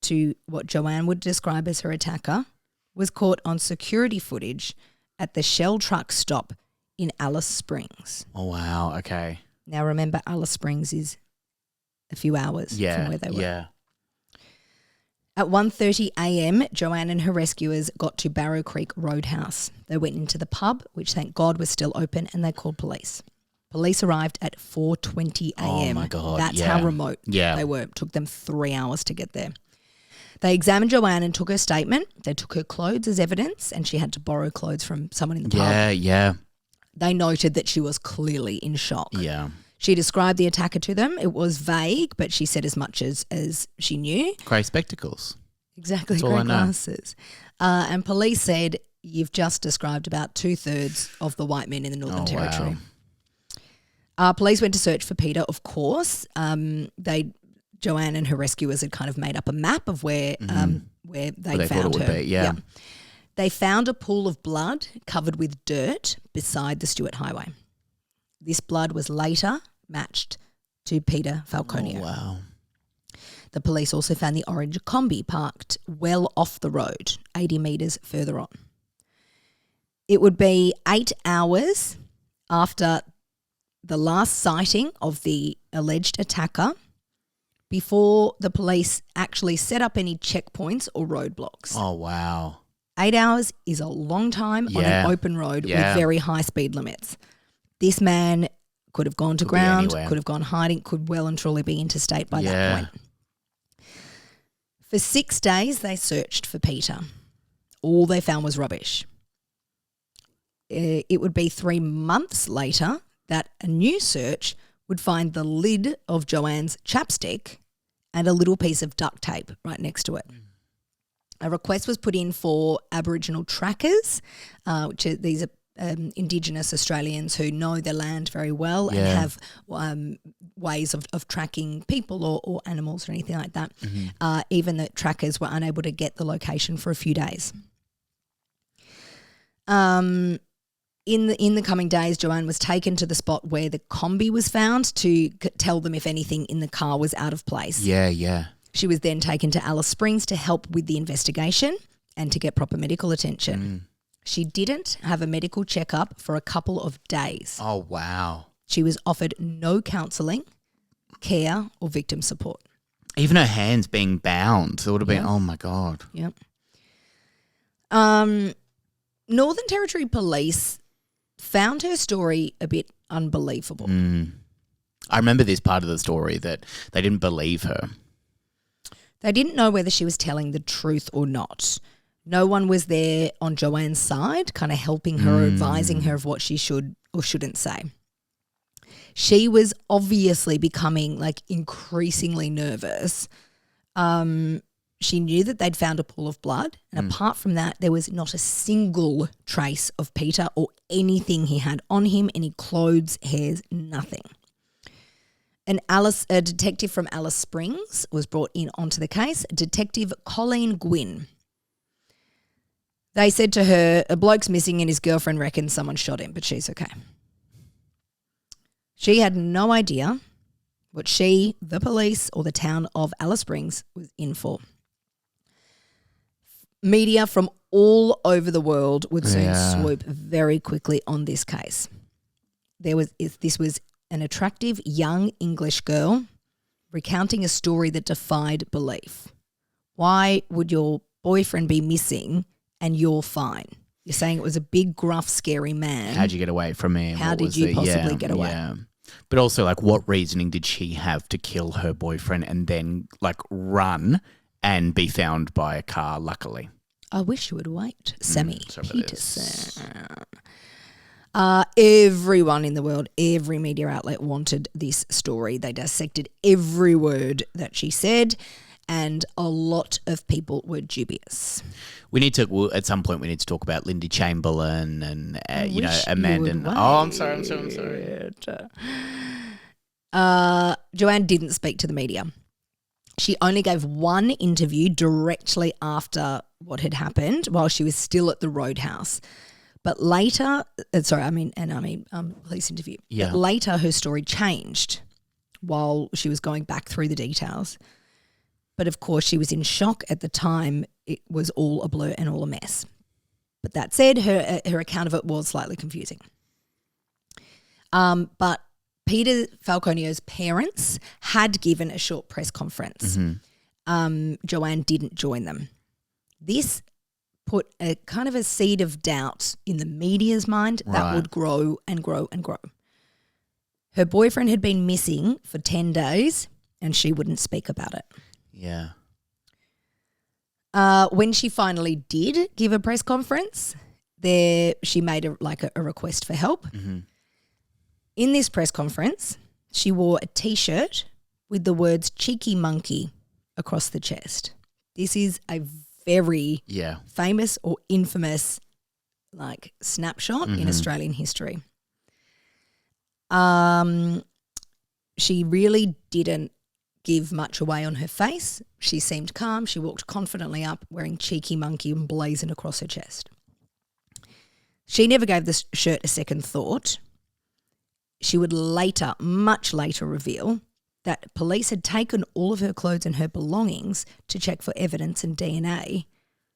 to what Joanne would describe as her attacker was caught on security footage at the Shell truck stop in Alice Springs. Oh, wow. Okay. Now, remember, Alice Springs is a few hours from where they were. Yeah. At 1:30 a.m., Joanne and her rescuers got to Barrow Creek Roadhouse. They went into the pub, which thank God was still open, and they called police. Police arrived at 4:20 a.m. Oh, my God. That's how remote they were. It took them 3 hours to get there. They examined Joanne and took her statement. They took her clothes as evidence, and she had to borrow clothes from someone in the pub. Yeah. They noted that she was clearly in shock. Yeah. She described the attacker to them. It was vague, but she said as much as she knew. Grey spectacles. Exactly, That's all I grey know. glasses. And police said, you've just described about 2/3 of the white men in the Northern Territory. Wow. Police went to search for Peter, of course. Joanne and her rescuers had kind of made up a map of where they found thought it would her. be, yeah. They found a pool of blood covered with dirt beside the Stewart Highway. This blood was later matched to Peter Falconio. Oh, wow. The police also found the orange combi parked well off the road, 80 metres further on. It would be 8 hours after the last sighting of the alleged attacker before the police actually set up any checkpoints or roadblocks. Oh, wow. 8 hours is a long time on an open road with very high speed limits. This man could have gone to ground, could have gone hiding, could well and truly be interstate by that point. For 6 days, they searched for Peter. All they found was rubbish. It would be 3 months later that a new search would find the lid of Joanne's chapstick and a little piece of duct tape right next to it. A request was put in for Aboriginal trackers, which are these are Indigenous Australians who know their land very well and have ways of tracking people or animals or anything like that. Even the trackers were unable to get the location for a few days. In the coming days, Joanne was taken to the spot where the combi was found to tell them if anything in the car was out of place. Yeah. She was then taken to Alice Springs to help with the investigation and to get proper medical attention. She didn't have a medical checkup for a couple of days. Oh, wow. She was offered no counselling, care or victim support. Even her hands being bound. It would have been, oh, my God. Yep. Northern Territory Police found her story a bit unbelievable. I remember this part of the story that they didn't believe her. They didn't know whether she was telling the truth or not. No one was there on Joanne's side, kind of helping her, advising her of what she should or shouldn't say. She was obviously becoming increasingly nervous. She knew that they'd found a pool of blood, and apart from that, there was not a single trace of Peter or anything he had on him, any clothes, hairs, nothing. A detective from Alice Springs was brought in onto the case, Detective Colleen Gwynn. They said to her, a bloke's missing and his girlfriend reckons someone shot him, but she's okay. She had no idea what she, the police, or the town of Alice Springs was in for. Media from all over the world would soon swoop very quickly on this case. This was an attractive young English girl recounting a story that defied belief. Why would your boyfriend be missing and you're fine? You're saying it was a big, gruff, scary man. How'd you get away from him? How did you possibly get away? Yeah. But also, what reasoning did she have to kill her boyfriend and then, run and be found by a car, luckily? I wish you would wait. Sammy Peterson. Everyone in the world, every media outlet wanted this story. They dissected every word that she said, and a lot of people were dubious. At some point, we need to talk about Lindy Chamberlain and, Amanda. I'm sorry. Joanne didn't speak to the media. She only gave one interview directly after what had happened while she was still at the Roadhouse. But later, police interview. Yeah. But later her story changed while she was going back through the details. But of course, she was in shock at the time. It was all a blur and all a mess. But that said, her account of it was slightly confusing. But Peter Falconio's parents had given a short press conference. Joanne didn't join them. This put a kind of a seed of doubt in the media's mind that would grow and grow and grow. Her boyfriend had been missing for 10 days and she wouldn't speak about it. Yeah. When she finally did give a press conference, she made a request for help. In this press conference, she wore a T-shirt with the words "cheeky monkey" across the chest. This is a very famous or infamous snapshot in Australian history. She really didn't give much away on her face. She seemed calm. She walked confidently up wearing "cheeky monkey" emblazoned across her chest. She never gave the shirt a second thought. She would later, much later, reveal that police had taken all of her clothes and her belongings to check for evidence and DNA.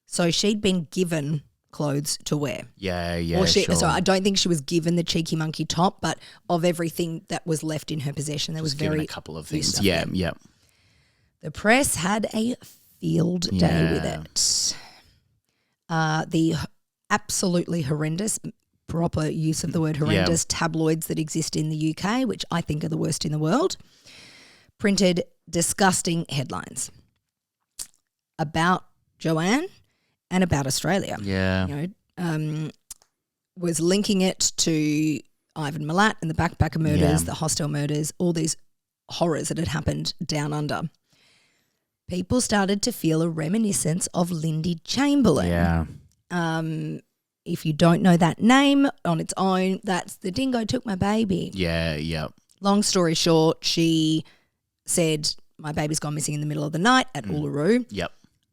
So she'd been given clothes to wear. Sure. So I don't think she was given the cheeky monkey top, but of everything that was left in her possession, there was given a couple of things. The press had a field day with it. The absolutely horrendous, proper use of the word horrendous, tabloids that exist in the UK, which I think are the worst in the world, printed disgusting headlines about Joanne and about Australia. Was linking it to Ivan Milat and the backpacker murders, the hostel murders, all these horrors that had happened down under. People started to feel a reminiscence of Lindy Chamberlain. If you don't know that name on its own, that's the dingo took my baby. Long story short, she said, my baby's gone missing in the middle of the night at Uluru.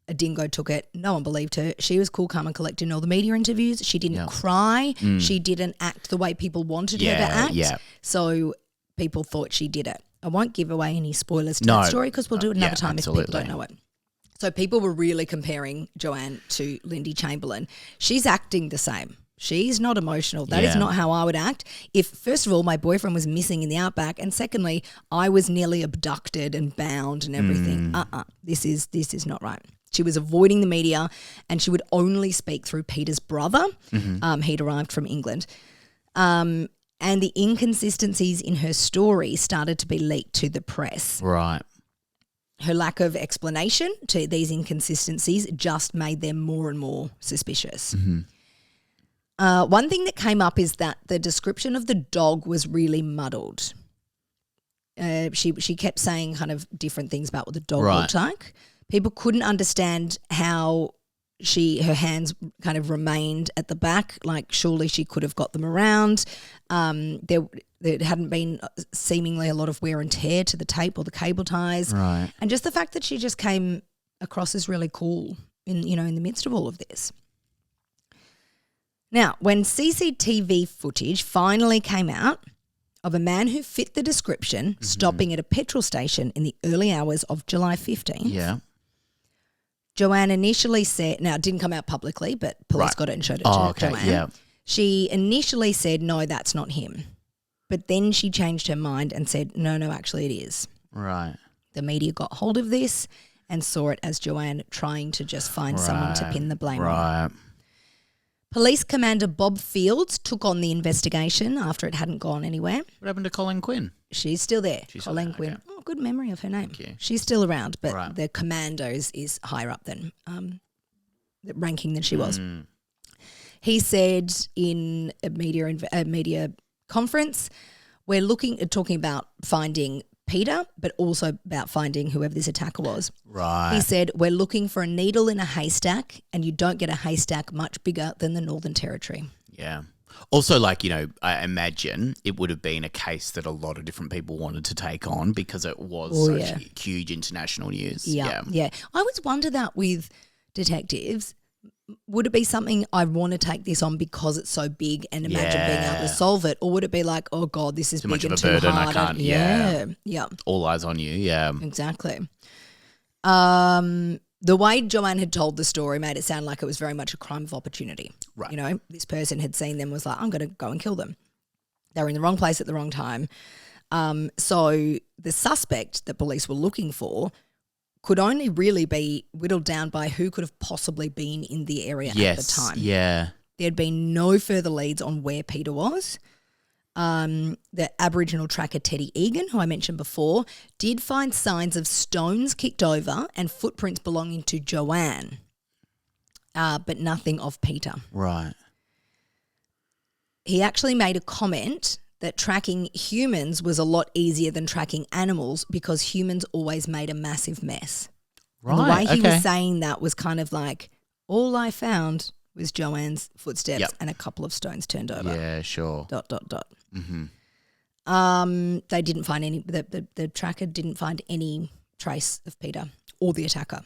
A dingo took it. No one believed her. She was cool, calm and collected in all the media interviews. She didn't cry. She didn't act the way people wanted her to act. So people thought she did it. I won't give away any spoilers to that story because we'll do it another time if people don't know it. So people were really comparing Joanne to Lindy Chamberlain. She's acting the same. She's not emotional. That is not how I would act. If, first of all, my boyfriend was missing in the Outback, and secondly, I was nearly abducted and bound and everything. This is not right. She was avoiding the media and she would only speak through Peter's brother. He'd arrived from England. And the inconsistencies in her story started to be leaked to the press. Her lack of explanation to these inconsistencies just made them more and more suspicious. One thing that came up is that the description of the dog was really muddled. She kept saying kind of different things about what the dog looked like. People couldn't understand how her hands kind of remained at the back, like surely she could have got them around. There hadn't been seemingly a lot of wear and tear to the tape or the cable ties. And just the fact that she just came across as really cool in the midst of all of this. Now, when CCTV footage finally came out of a man who fit the description stopping at a petrol station in the early hours of July 15th, Joanne initially said, now it didn't come out publicly, but police got it and showed it to Joanne. She initially said, no, that's not him. But then she changed her mind and said, no, actually it is. The media got hold of this and saw it as Joanne trying to just find someone to pin the blame on. Police Commander Bob Fields took on the investigation after it hadn't gone anywhere. What happened to Colleen Quinn? She's still there. Colleen Quinn. Okay. Oh, good memory of her name. She's still around, but the Commandos is higher up than the ranking than she was. He said in a media conference, we're talking about finding Peter, but also about finding whoever this attacker was. He said, we're looking for a needle in a haystack, and you don't get a haystack much bigger than the Northern Territory. Also, I imagine it would have been a case that a lot of different people wanted to take on because it was such huge international news. I always wonder that with detectives. would it be something I want to take this on because it's so big and imagine being able to solve it? Or would it be like, oh, God, this is Too big much of and a too burden, hard? I can't, Yeah. All eyes on you, yeah. Exactly. The way Joanne had told the story made it sound like it was very much a crime of opportunity. Right. You know, this person had seen them, was like, I'm going to go and kill them. They were in the wrong place at the wrong time. So the suspect that police were looking for could only really be whittled down by who could have possibly been in the area at the time. Yeah. There had been no further leads on where Peter was. The Aboriginal tracker Teddy Egan, who I mentioned before, did find signs of stones kicked over and footprints belonging to Joanne, but nothing of Peter. Right. He actually made a comment that tracking humans was a lot easier than tracking animals because humans always made a massive mess. Right. And the way he was saying that was kind of like, all I found was Joanne's footsteps and a couple of stones turned over. Yeah, sure. ... Mm-hmm. They didn't find any. The tracker didn't find any trace of Peter or the attacker.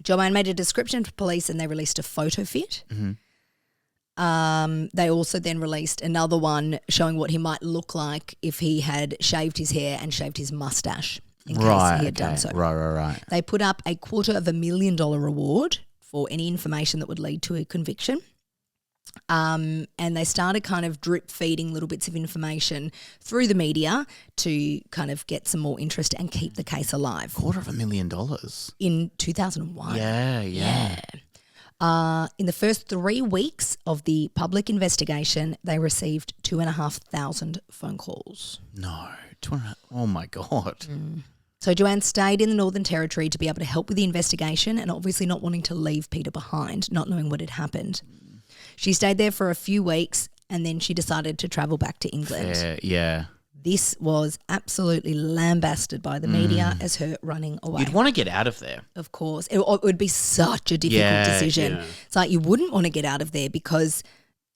Joanne made a description to police, and they released a photo fit. Mm-hmm. They also then released another one showing what he might look like if he had shaved his hair and shaved his mustache in case he had done so. Right. They put up a $250,000 reward for any information that would lead to a conviction. And they started kind of drip feeding little bits of information through the media to kind of get some more interest and keep the case alive. $250,000 In 2001. Yeah. In the first 3 weeks of the public investigation, they received 2,500 phone calls. No. Oh, my God. So Joanne stayed in the Northern Territory to be able to help with the investigation and obviously not wanting to leave Peter behind, not knowing what had happened. She stayed there for a few weeks and then she decided to travel back to England. Yeah. This was absolutely lambasted by the media as her running away. You'd want to get out of there. Of course. It would be such a difficult decision. Yeah. It's like you wouldn't want to get out of there because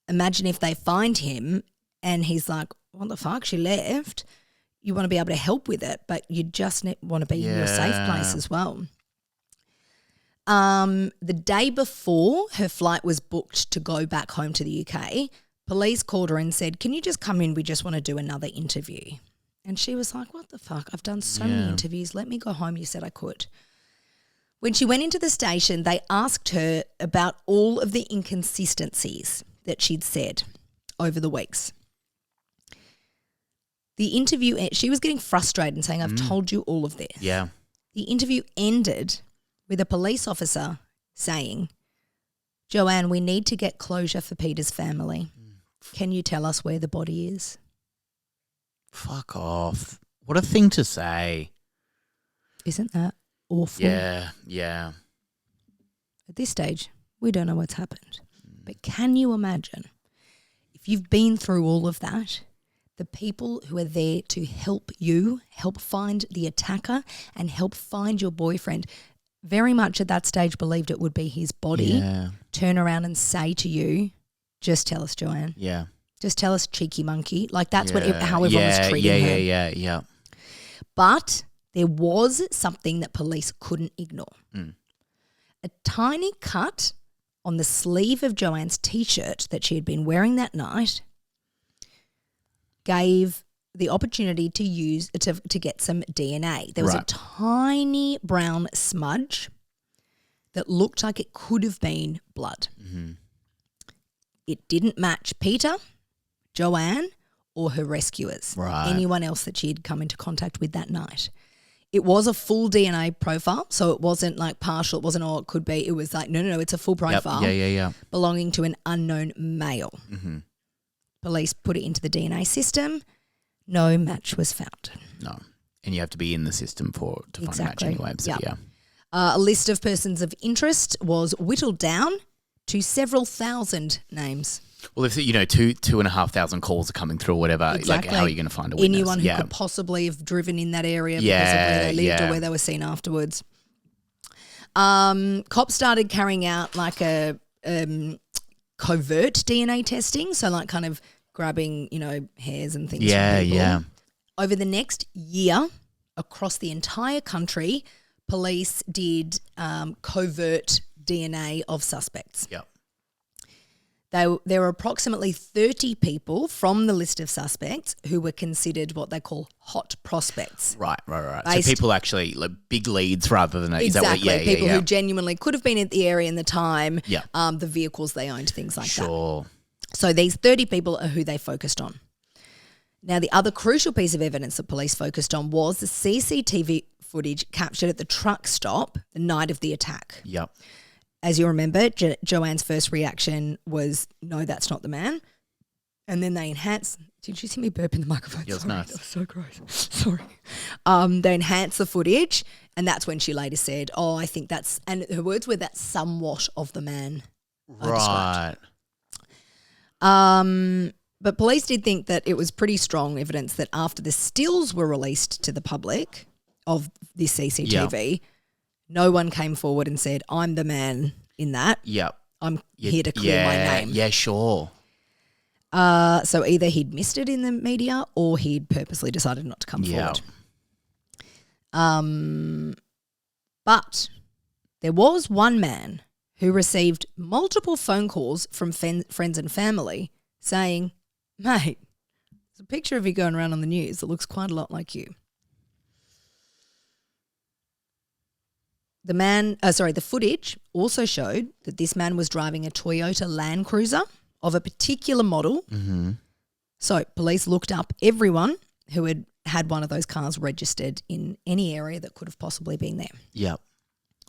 imagine if they find him and he's like, what the fuck, she left. You want to be able to help with it, but you just want to be in your safe place as well. The day before her flight was booked to go back home to the UK, police called her and said, can you just come in? We just want to do another interview. And she was like, what the fuck? I've done so many interviews. Let me go home. You said I could. When she went into the station, they asked her about all of the inconsistencies that she'd said over the weeks. The interview, she was getting frustrated and saying, I've told you all of this. Yeah. The interview ended with a police officer saying, Joanne, we need to get closure for Peter's family. Can you tell us where the body is? Fuck off. What a thing to say. Isn't that awful? Yeah. At this stage, we don't know what's happened. But can you imagine if you've been through all of that, the people who are there to help you, help find the attacker and help find your boyfriend, very much at that stage believed it would be his body, turn around and say to you, just tell us, Joanne. Yeah. Just tell us, cheeky monkey. Like that's how everyone was treating her. Yeah. But there was something that police couldn't ignore. A tiny cut on the sleeve of Joanne's T-shirt that she had been wearing that night gave the opportunity to use to get some DNA. There was a tiny brown smudge that looked like it could have been blood. It didn't match Peter, Joanne, or her rescuers, anyone else that she had come into contact with that night. It was a full DNA profile, so it wasn't like partial. It wasn't all it could be. It was like, no, it's a full profile belonging to an unknown male. Police put it into the DNA system. No match was found. No. And you have to be in the system to find a match anyway. So, a list of persons of interest was whittled down to several thousand names. Well, if 2,500 calls are coming through or whatever, like how are you going to find a witness? Anyone who could possibly have driven in that area because of where they lived or where they were seen afterwards. Cops started carrying out like a covert DNA testing, so like kind of grabbing, hairs and things from people. Over the next year, across the entire country, police did covert DNA of suspects. Yep. There were approximately 30 people from the list of suspects who were considered what they call hot prospects. Right. So people actually, like, big leads rather than... Exactly. People who genuinely could have been at the area in the time, Yeah. The vehicles they owned, things like that. Sure. So these 30 people are who they focused on. Now, the other crucial piece of evidence that police focused on was the CCTV footage captured at the truck stop the night of the attack. Yep. As you remember, Joanne's first reaction was, no, that's not the man. And then they enhanced. Did you see me burp in the microphone? Yeah, it was Sorry, nice. that was so gross. Sorry. They enhanced the footage, and that's when she later said, I think that's, and her words were, that's somewhat of the man I described. Right. But police did think that it was pretty strong evidence that after the stills were released to the public of this CCTV, no one came forward and said, I'm the man in that. Yep. I'm here to clear my name. Yeah, sure. So either he'd missed it in the media or he'd purposely decided not to come forward. But there was one man who received multiple phone calls from friends and family saying, mate, there's a picture of you going around on the news that looks quite a lot like you. The footage also showed that this man was driving a Toyota Land Cruiser of a particular model. Mm-hmm. So police looked up everyone who had one of those cars registered in any area that could have possibly been there. Yep.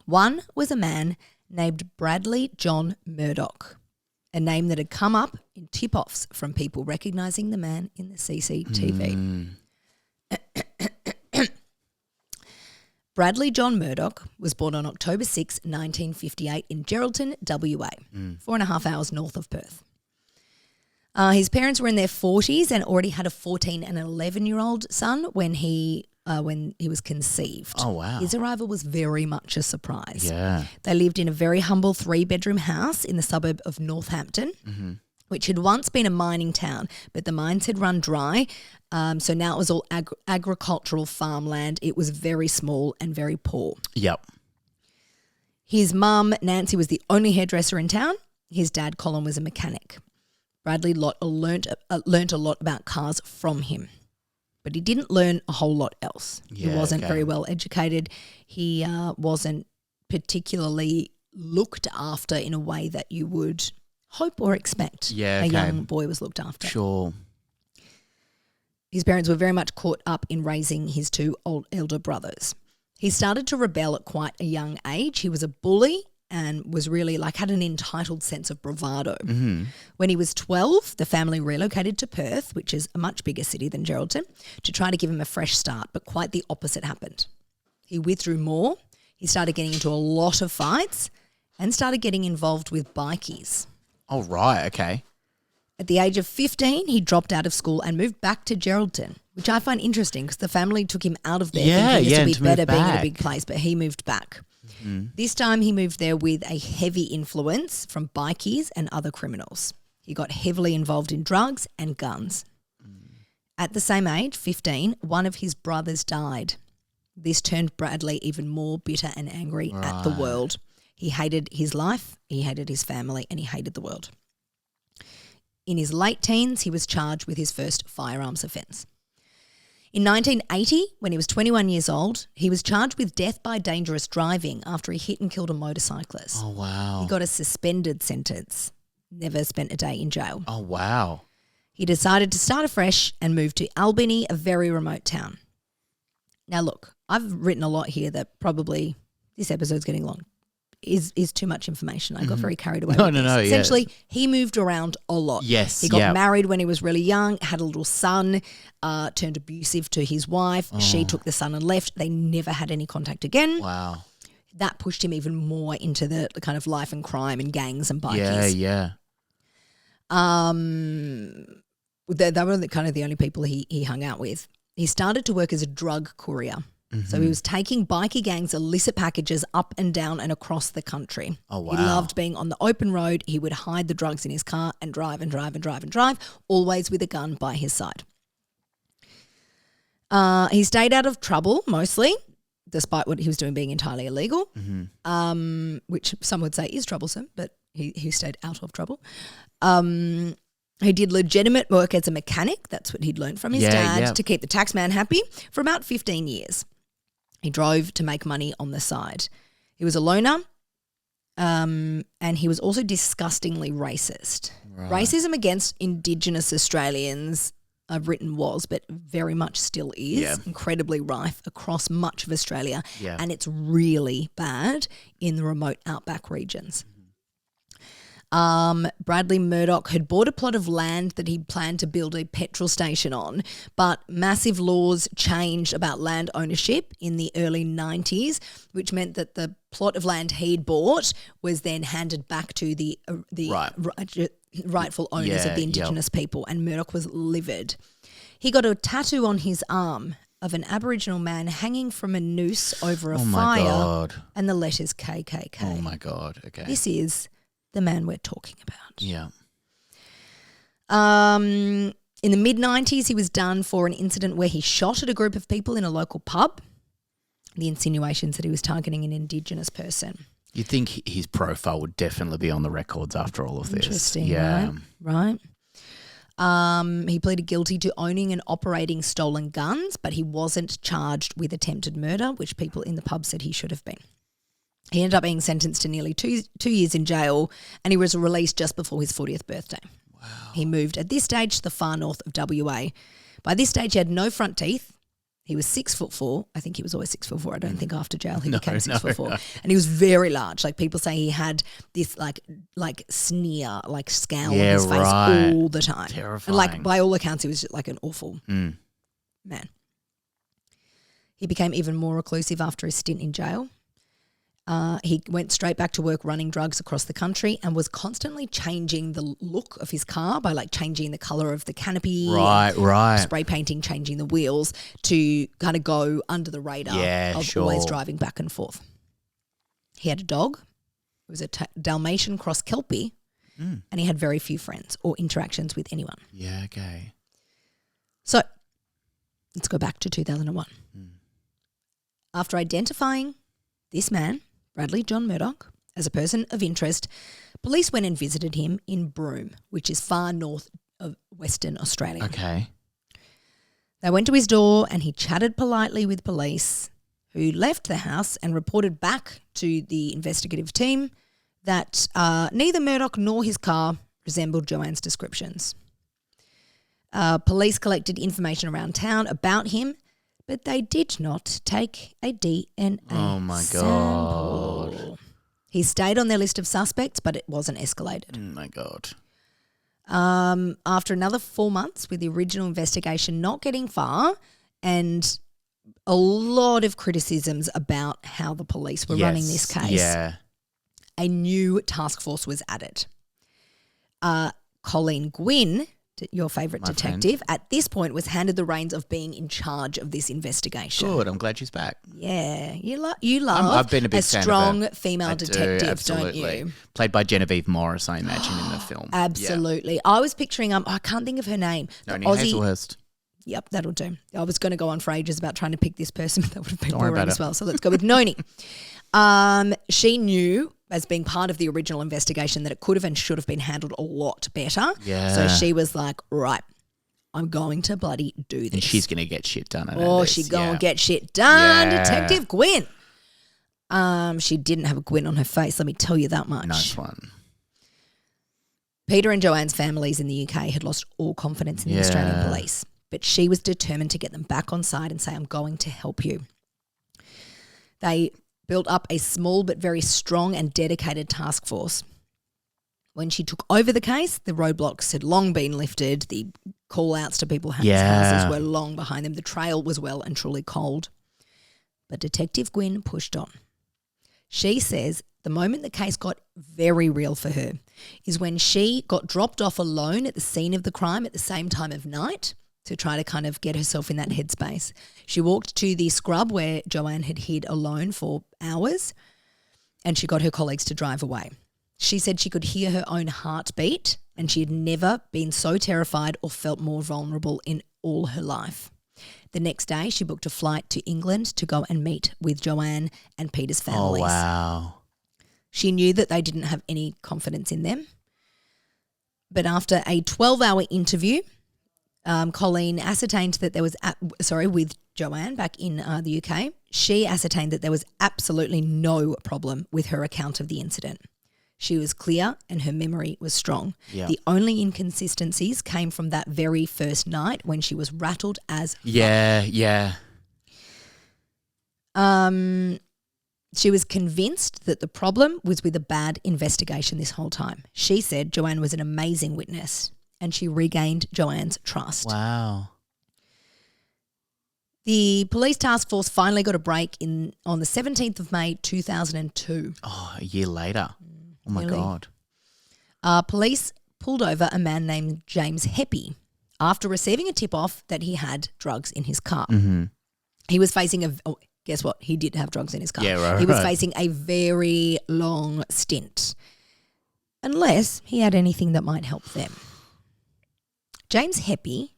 One was a man named Bradley John Murdoch, a name that had come up in tip-offs from people recognising the man in the CCTV. Bradley John Murdoch was born on October 6, 1958 in Geraldton, WA, 4.5 hours north of Perth. His parents were in their 40s and already had a 14 and 11-year-old son when he was conceived. Oh, wow. His arrival was very much a surprise. Yeah. They lived in a very humble 3-bedroom house in the suburb of Northampton, which had once been a mining town, but the mines had run dry. So now it was all agricultural farmland. It was very small and very poor. Yep. His mum, Nancy, was the only hairdresser in town. His dad, Colin, was a mechanic. Bradley learnt a lot about cars from him, but he didn't learn a whole lot else. He wasn't very well educated. He wasn't particularly looked after in a way that you would hope or expect a young boy was looked after. Sure. His parents were very much caught up in raising his 2 elder brothers. He started to rebel at quite a young age. He was a bully and was really had an entitled sense of bravado. Mm-hmm. When he was 12, the family relocated to Perth, which is a much bigger city than Geraldton, to try to give him a fresh start, but quite the opposite happened. He withdrew more. He started getting into a lot of fights and started getting involved with bikies. Oh, right, okay. At the age of 15, he dropped out of school and moved back to Geraldton, which I find interesting because the family took him out of there thinking it would be better being in a big place, but he moved back. Mm-hmm. This time he moved there with a heavy influence from bikies and other criminals. He got heavily involved in drugs and guns. At the same age, 15, one of his brothers died. This turned Bradley even more bitter and angry at the world. He hated his life, he hated his family, and he hated the world. In his late teens, he was charged with his first firearms offence. In 1980, when he was 21 years old, he was charged with death by dangerous driving after he hit and killed a motorcyclist. Oh, wow. He got a suspended sentence, never spent a day in jail. Oh, wow. He decided to start afresh and moved to Albany, a very remote town. Now, look, I've written a lot here that probably this episode's getting long. Is too much information. I got very carried away with this. Essentially, he moved around a lot. Yes. He got married when he was really young, had a little son, turned abusive to his wife. She took the son and left. They never had any contact again. Wow. That pushed him even more into the kind of life and crime and gangs and bikies. Yeah. They were the only people he hung out with. He started to work as a drug courier. So he was taking bikie gangs' illicit packages up and down and across the country. Oh, wow. He loved being on the open road. He would hide the drugs in his car and drive, always with a gun by his side. He stayed out of trouble mostly, despite what he was doing being entirely illegal, which some would say is troublesome, but he stayed out of trouble. He did legitimate work as a mechanic. That's what he'd learned from his dad to keep the taxman happy for about 15 years. He drove to make money on the side. He was a loner, and he was also disgustingly racist. Right. Racism against Indigenous Australians, I've written was, but very much still is, incredibly rife across much of Australia, and it's really bad in the remote outback regions. Bradley Murdoch had bought a plot of land that he planned to build a petrol station on, but massive laws changed about land ownership in the early 90s, which meant that the plot of land he'd bought was then handed back to the rightful owners of the Indigenous people, and Murdoch was livid. He got a tattoo on his arm of an Aboriginal man hanging from a noose over a fire, God. and the letters KKK. Oh my God, okay. This is the man we're talking about. Yeah. In the mid-90s, he was done for an incident where he shot at a group of people in a local pub. The insinuations that he was targeting an Indigenous person. You'd think his profile would definitely be on the records after all of this. Interesting, right? He pleaded guilty to owning and operating stolen guns, but he wasn't charged with attempted murder, which people in the pub said he should have been. He ended up being sentenced to nearly two years in jail, and he was released just before his 40th birthday. Wow. He moved at this stage to the far north of WA. By this stage, he had no front teeth. He was 6'4". I think he was always 6'4". I don't think after jail he became 6'4". No. And he was very large. Like, people say he had this like sneer, like scowl on his face all the time. Terrifying. And like, by all accounts, he was just like an awful man. He became even more reclusive after his stint in jail. He went straight back to work running drugs across the country and was constantly changing the look of his car by like changing the colour of the canopy, spray painting, changing the wheels to kind of go under the radar of always driving back and forth. He had a dog. It was a Dalmatian cross Kelpie, and he had very few friends or interactions with anyone. Yeah, okay. So let's go back to 2001. After identifying this man, Bradley John Murdoch, as a person of interest, police went and visited him in Broome, which is far north of Western Australia. Okay. They went to his door and he chatted politely with police, who left the house and reported back to the investigative team that neither Murdoch nor his car resembled Joanne's descriptions. Police collected information around town about him, but they did not take a DNA sample. He stayed on their list of suspects, but it wasn't escalated. Oh, my God. After another 4 months with the original investigation not getting far and a lot of criticisms about how the police were running this case, a new task force was added. Colleen Gwynn, your favourite detective, at this point was handed the reins of being in charge of this investigation. Good, I'm glad she's back. Yeah, you love I've been a big fan strong of her. female detective, absolutely. don't you? Played by Genevieve Morris, I imagine, in the film. Absolutely. Yeah. I was picturing, I can't think of her name. No, Hazelhurst. Yep, that'll do. I was going to go on for ages about trying to pick this person, but that would have been boring as well. So let's go with Noni. She knew, as being part of the original investigation, that it could have and should have been handled a lot better. Yeah. So she was like, right, I'm going to bloody do this. And she's going to get shit done. She's going to get shit done. Yeah. Detective Gwynn. She didn't have a Gwynn on her face, let me tell you that much. Nice one. Peter and Joanne's families in the UK had lost all confidence in the Australian police, but she was determined to get them back on side and say, I'm going to help you. They built up a small but very strong and dedicated task force. When she took over the case, the roadblocks had long been lifted. The call-outs to people's houses were long behind them. The trail was well and truly cold. But Detective Gwynn pushed on. She says the moment the case got very real for her is when she got dropped off alone at the scene of the crime at the same time of night to try to kind of get herself in that headspace. She walked to the scrub where Joanne had hid alone for hours, and she got her colleagues to drive away. She said she could hear her own heartbeat, and she had never been so terrified or felt more vulnerable in all her life. The next day, she booked a flight to England to go and meet with Joanne and Peter's Oh, families. wow. She knew that they didn't have any confidence in them. But after a 12-hour interview, Colleen ascertained that there was with Joanne back in the UK, she ascertained that there was absolutely no problem with her account of the incident. She was clear and her memory was strong. Yeah. The only inconsistencies came from that very first night when she was rattled as fuck. Yeah. She was convinced that the problem was with a bad investigation this whole time. She said Joanne was an amazing witness and she regained Joanne's trust. Wow. The police task force finally got a break on the 17th of May 2002. Oh, a year later. Oh, my Really? God. Police pulled over a man named James Heppy after receiving a tip-off that he had drugs in his car. Mm-hmm. He was facing guess what? He did have drugs in his car. Yeah, right, He was right. facing a very long stint, unless he had anything that might help them. James Heppy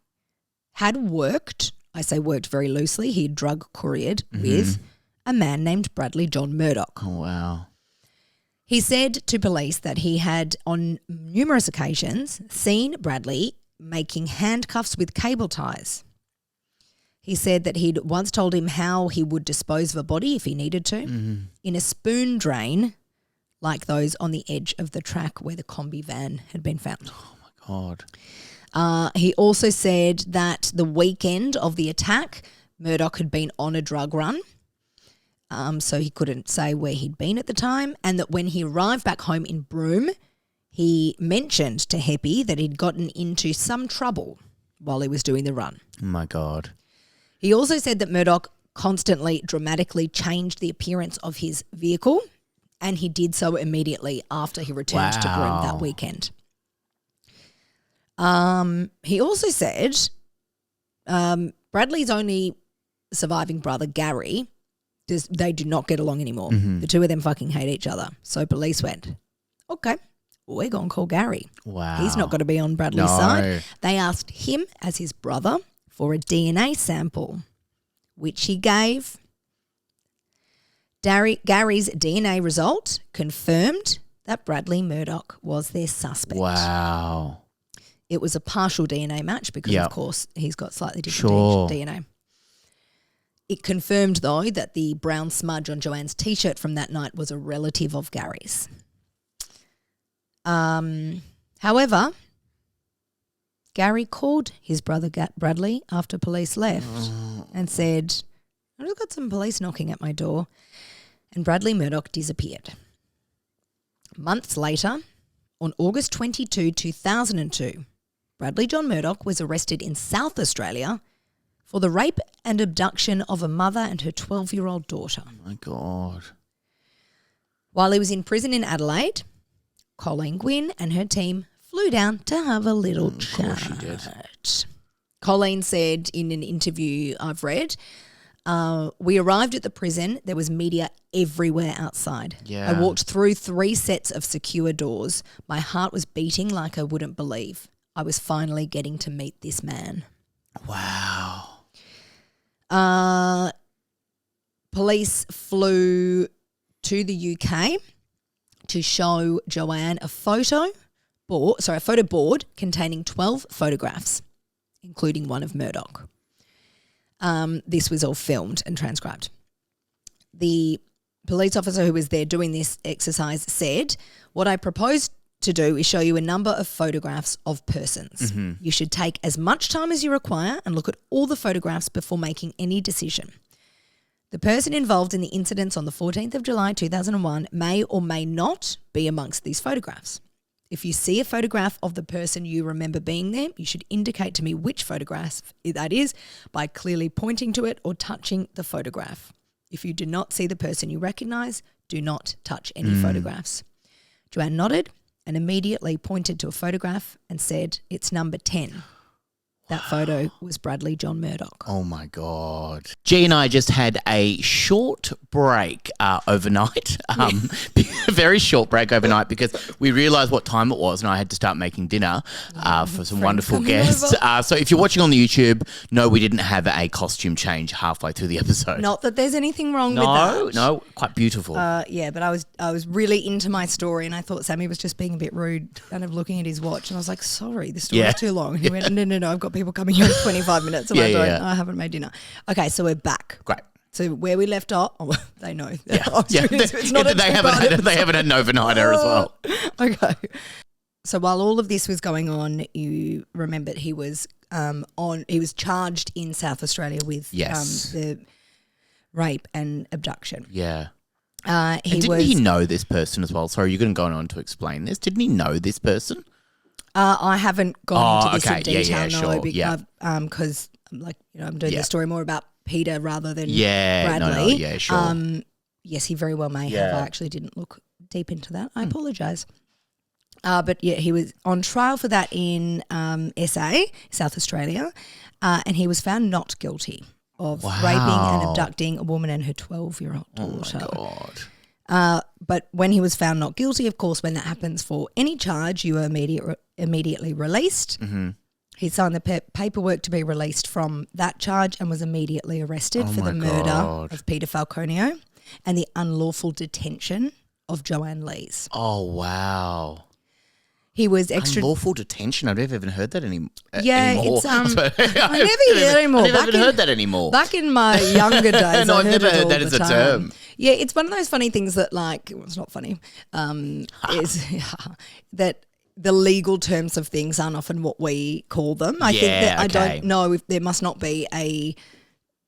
had worked, I say worked very loosely, he had drug couriered with a man named Bradley John Murdoch. Oh, wow. He said to police that he had on numerous occasions seen Bradley making handcuffs with cable ties. He said that he'd once told him how he would dispose of a body if he needed to in a spoon drain like those on the edge of the track where the combi van had been found. Oh, my God. He also said that the weekend of the attack, Murdoch had been on a drug run, so he couldn't say where he'd been at the time, and that when he arrived back home in Broome, he mentioned to Heppy that he'd gotten into some trouble while he was doing the run. Oh, my God. He also said that Murdoch constantly dramatically changed the appearance of his vehicle, and he did so immediately after he returned to Broome that weekend. He also said Bradley's only surviving brother, Gary, they do not get along anymore. The two of them fucking hate each other. So police went, okay, we're going to call Gary. Wow. He's not going to be on Bradley's side. They asked him as his brother for a DNA sample, which he gave. Gary's DNA result confirmed that Bradley Murdoch was their suspect. Wow. It was a partial DNA match because, Yep. of course, he's got slightly different Sure. DNA. It confirmed, though, that the brown smudge on Joanne's T-shirt from that night was a relative of Gary's. However, Gary called his brother Bradley after police left and said, I've just got some police knocking at my door, and Bradley Murdoch disappeared. Months later, on August 22, 2002, Bradley John Murdoch was arrested in South Australia for the rape and abduction of a mother and her 12-year-old daughter. Oh, my God. While he was in prison in Adelaide, Colleen Gwynn and her team flew down to have a little chat. Of course she did. Colleen said in an interview I've read, we arrived at the prison. There was media everywhere outside. Yeah. I walked through 3 sets of secure doors. My heart was beating like I wouldn't believe. I was finally getting to meet this man. Wow. Police flew to the UK to show Joanne a photo board containing 12 photographs, including one of Murdoch. This was all filmed and transcribed. The police officer who was there doing this exercise said, what I propose to do is show you a number of photographs of persons. You should take as much time as you require and look at all the photographs before making any decision. The person involved in the incidents on the 14th of July 2001 may or may not be amongst these photographs. If you see a photograph of the person you remember being there, you should indicate to me which photograph that is by clearly pointing to it or touching the photograph. If you do not see the person you recognise, do not touch any photographs. Joanne nodded and immediately pointed to a photograph and said, it's number 10. That photo was Bradley John Murdoch. Oh, my God. G and I just had a short break overnight, a very short break overnight because we realised what time it was and I had to start making dinner for some wonderful guests. So if you're watching on the YouTube, no, we didn't have a costume change halfway through the episode. Not that there's anything wrong with that. No, quite beautiful. Yeah, but I was really into my story and I thought Sammy was just being a bit rude, kind of looking at his watch, and I was like, sorry, the story's too long. And he went, no, I've got people coming here in 25 minutes and I haven't made dinner. Okay, so we're back. Great. So where we left off, they know. Yeah. It's not they haven't had an overnighter as well. Okay. So while all of this was going on, you remembered he was charged in South Australia with the rape and abduction. Yeah. Didn't he know this person as well? Sorry, you're going to go on to explain this. Didn't he know this person? I haven't gone into this in detail, sure. because I'm doing the story more about Peter rather than Bradley. Sure. Yes, he very well may have. I actually didn't look deep into that. I apologise. But yeah, he was on trial for that in SA, South Australia, and he was found not guilty of raping and abducting a woman and her 12-year-old daughter. Oh, my God. But when he was found not guilty, of course, when that happens for any charge, you are immediately released. Mm-hmm. He signed the paperwork to be released from that charge and was immediately arrested for the murder of Peter Falconio and the unlawful detention of Joanne Lees. Oh, wow. He was unlawful detention. I've never even heard that anymore. It's I never hear it anymore. I've never heard that anymore. Back in my younger days, no, I've never heard that as a term. Yeah, it's one of those funny things that, it's not funny, is that the legal terms of things aren't often what we call them. I think that I don't know if there must not be a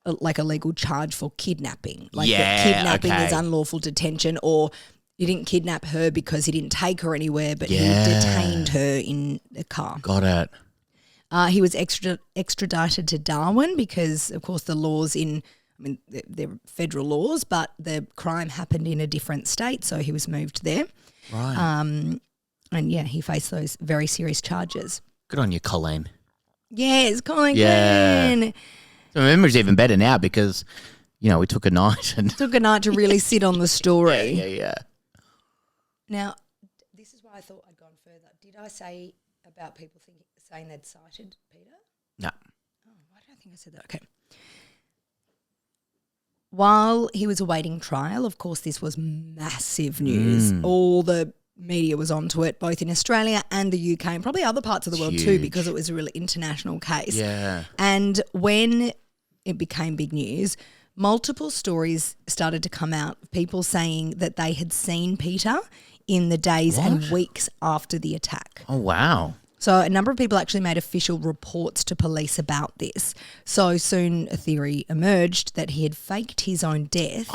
legal charge for kidnapping. That kidnapping is unlawful detention, or you didn't kidnap her because he didn't take her anywhere, but he detained her in a car. Got it. He was extradited to Darwin because, of course, the laws they're federal laws, but the crime happened in a different state, so he was moved there. Right. And, he faced those very serious charges. Good on you, Colleen. Yes, Colleen. Yeah. So my memory's even better now because, we took a night. Took a night to really sit on the story. Yeah. Now, this is why I thought I'd gone further. Did I say about people saying they'd cited Peter? No. Oh, why do I think I said that? Okay. While he was awaiting trial, of course, this was massive news. All the media was onto it, both in Australia and the UK and probably other parts of the world too, because it was a really international case. Yeah. And when it became big news, multiple stories started to come out of people saying that they had seen Peter in the days and weeks after the attack. Oh, wow. So a number of people actually made official reports to police about this. So soon a theory emerged that he had faked his own death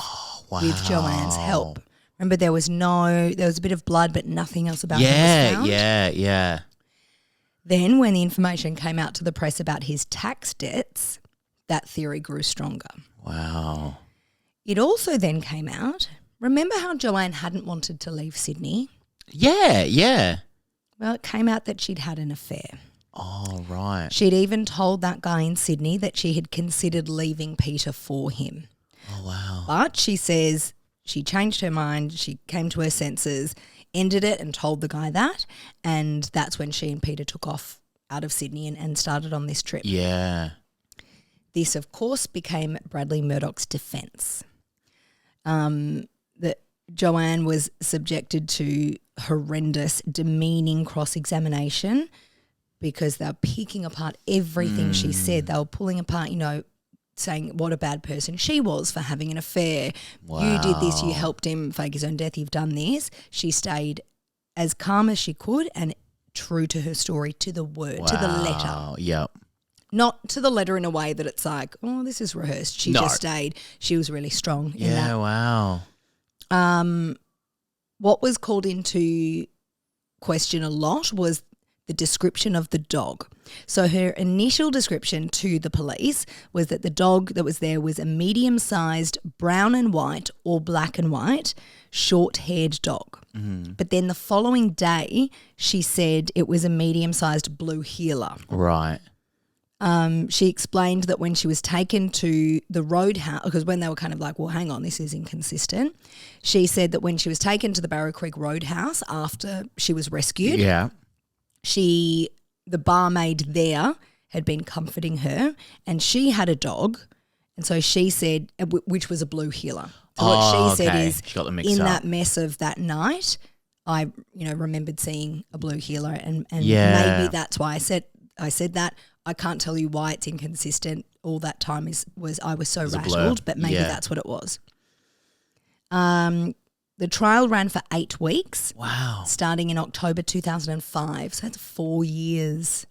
with Joanne's help. Remember, there was a bit of blood, but nothing else about him was found. Yeah. Then when the information came out to the press about his tax debts, that theory grew stronger. Wow. It also then came out, remember how Joanne hadn't wanted to leave Sydney? Yeah. Well, it came out that she'd had an affair. Oh, right. She'd even told that guy in Sydney that she had considered leaving Peter for him. Oh, wow. But she says she changed her mind, she came to her senses, ended it and told the guy that, and that's when she and Peter took off out of Sydney and started on this trip. Yeah. This, of course, became Bradley Murdoch's defence. That Joanne was subjected to horrendous, demeaning cross-examination because they were picking apart everything she said. They were pulling apart, saying what a bad person she was for having an affair. Wow. You did this, you helped him fake his own death, you've done this. She stayed as calm as she could and true to her story, to the word, to the letter. Yep. Not to the letter in a way that it's like, oh, this is rehearsed. She just stayed. She was really strong in that. Yeah, wow. What was called into question a lot was the description of the dog. So her initial description to the police was that the dog that was there was a medium-sized brown and white or black and white short-haired dog. Mm-hmm. But then the following day she said it was a medium-sized blue heeler. Right. She explained that when she was taken to the roadhouse, because when they were kind of like, well, hang on, this is inconsistent. She said that when she was taken to the Barrow Creek Roadhouse after she was rescued, the barmaid there had been comforting her, and she had a dog, and so she said, which was a blue heeler. So what she said is, she got them mixed in up. that mess of that night, I remembered seeing a blue heeler, and maybe that's why I said that. I can't tell you why it's inconsistent. All that time I was so rattled, but maybe that's what it was. The trial ran for 8 weeks. Wow. Starting in October 2005. So that's 4 years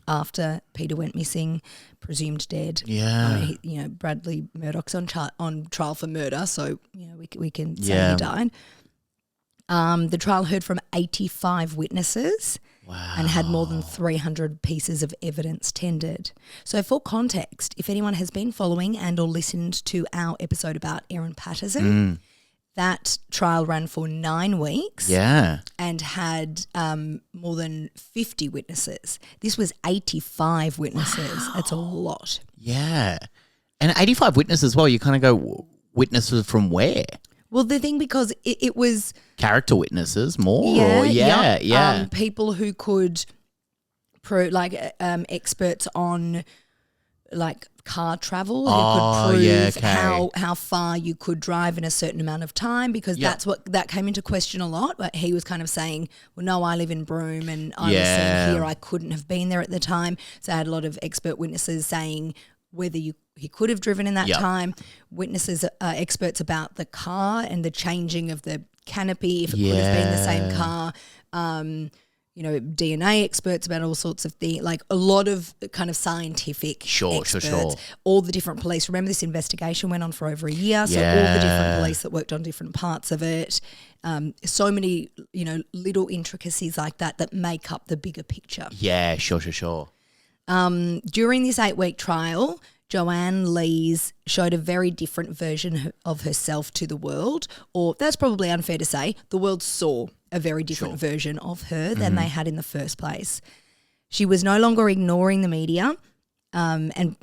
after Peter went missing, presumed dead. Yeah. Bradley Murdoch's on trial for murder, so we can say he died. The trial heard from 85 witnesses. Wow. And had more than 300 pieces of evidence tendered. So for context, if anyone has been following and or listened to our episode about Aaron Patterson, that trial ran for 9 weeks and had more than 50 witnesses. This was 85 witnesses. Wow. That's a lot. Yeah. And 85 witnesses as well. You kind of go, witnesses from where? Well, the thing, because it was character witnesses more, people who could prove, experts on like car travel, who could prove how far you could drive in a certain amount of time, because that came into question a lot. But he was kind of saying, well, no, I live in Broome and I was seen here, I couldn't have been there at the time. So I had a lot of expert witnesses saying whether he could have driven in that time. Witnesses, experts about the car and the changing of the canopy, if it could have been the same car. DNA experts about all sorts of things, like a lot of kind of scientific experts. All the different police. Remember, this investigation went on for over a year, so all the different police that worked on different parts of it. So many, little intricacies like that make up the bigger picture. Yeah, sure. During this 8-week trial, Joanne Lees showed a very different version of herself to the world, or that's probably unfair to say. The world saw a very different version of her than they had in the first place. She was no longer ignoring the media and,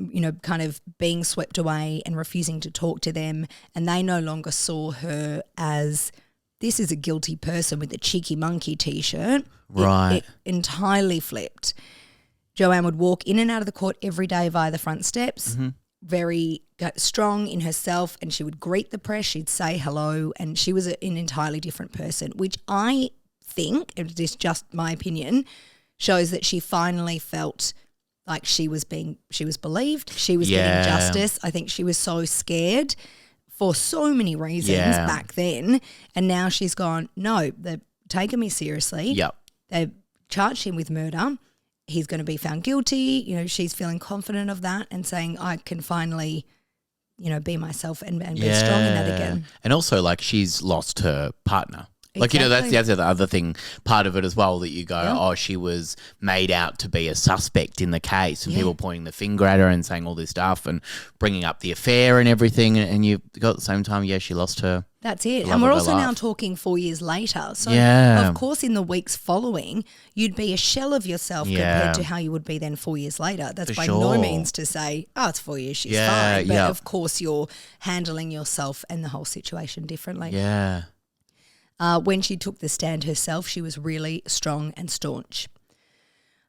kind of being swept away and refusing to talk to them, and they no longer saw her as this is a guilty person with a cheeky monkey T-shirt. Right. It entirely flipped. Joanne would walk in and out of the court every day via the front steps, very strong in herself, and she would greet the press, she'd say hello, and she was an entirely different person, which I think, and it's just my opinion, shows that she finally felt like she was believed, she was getting justice. I think she was so scared for so many reasons back then, and now she's gone, no, they've taken me seriously. Yep. They've charged him with murder. He's going to be found guilty. She's feeling confident of that and saying, I can finally, be myself and be strong in that again. And also, she's lost her partner. Exactly. That's the other thing, part of it as well, that you go, she was made out to be a suspect in the case, and people pointing the finger at her and saying all this stuff and bringing up the affair and everything, and you've got at the same time, she lost her. That's it. And we're also now talking 4 years later. So, of course, in the weeks following, you'd be a shell of yourself compared to how you would be then 4 years later. That's by no means to say, it's 4 years, she's fine. But, of course, you're handling yourself and the whole situation differently. Yeah. When she took the stand herself, she was really strong and staunch.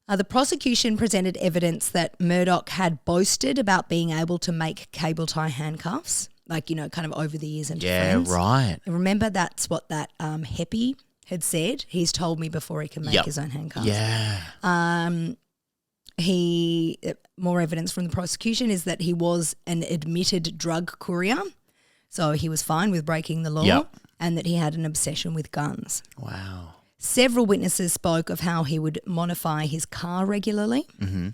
The prosecution presented evidence that Murdoch had boasted about being able to make cable tie handcuffs, kind of over the years and friends. Yeah, right. And remember, that's what that Heppy had said. He's told me before he can make his own handcuffs. Yeah. More evidence from the prosecution is that he was an admitted drug courier, so he was fine with breaking the law, and that he had an obsession with guns. Wow. Several witnesses spoke of how he would modify his car regularly. Mm-hmm.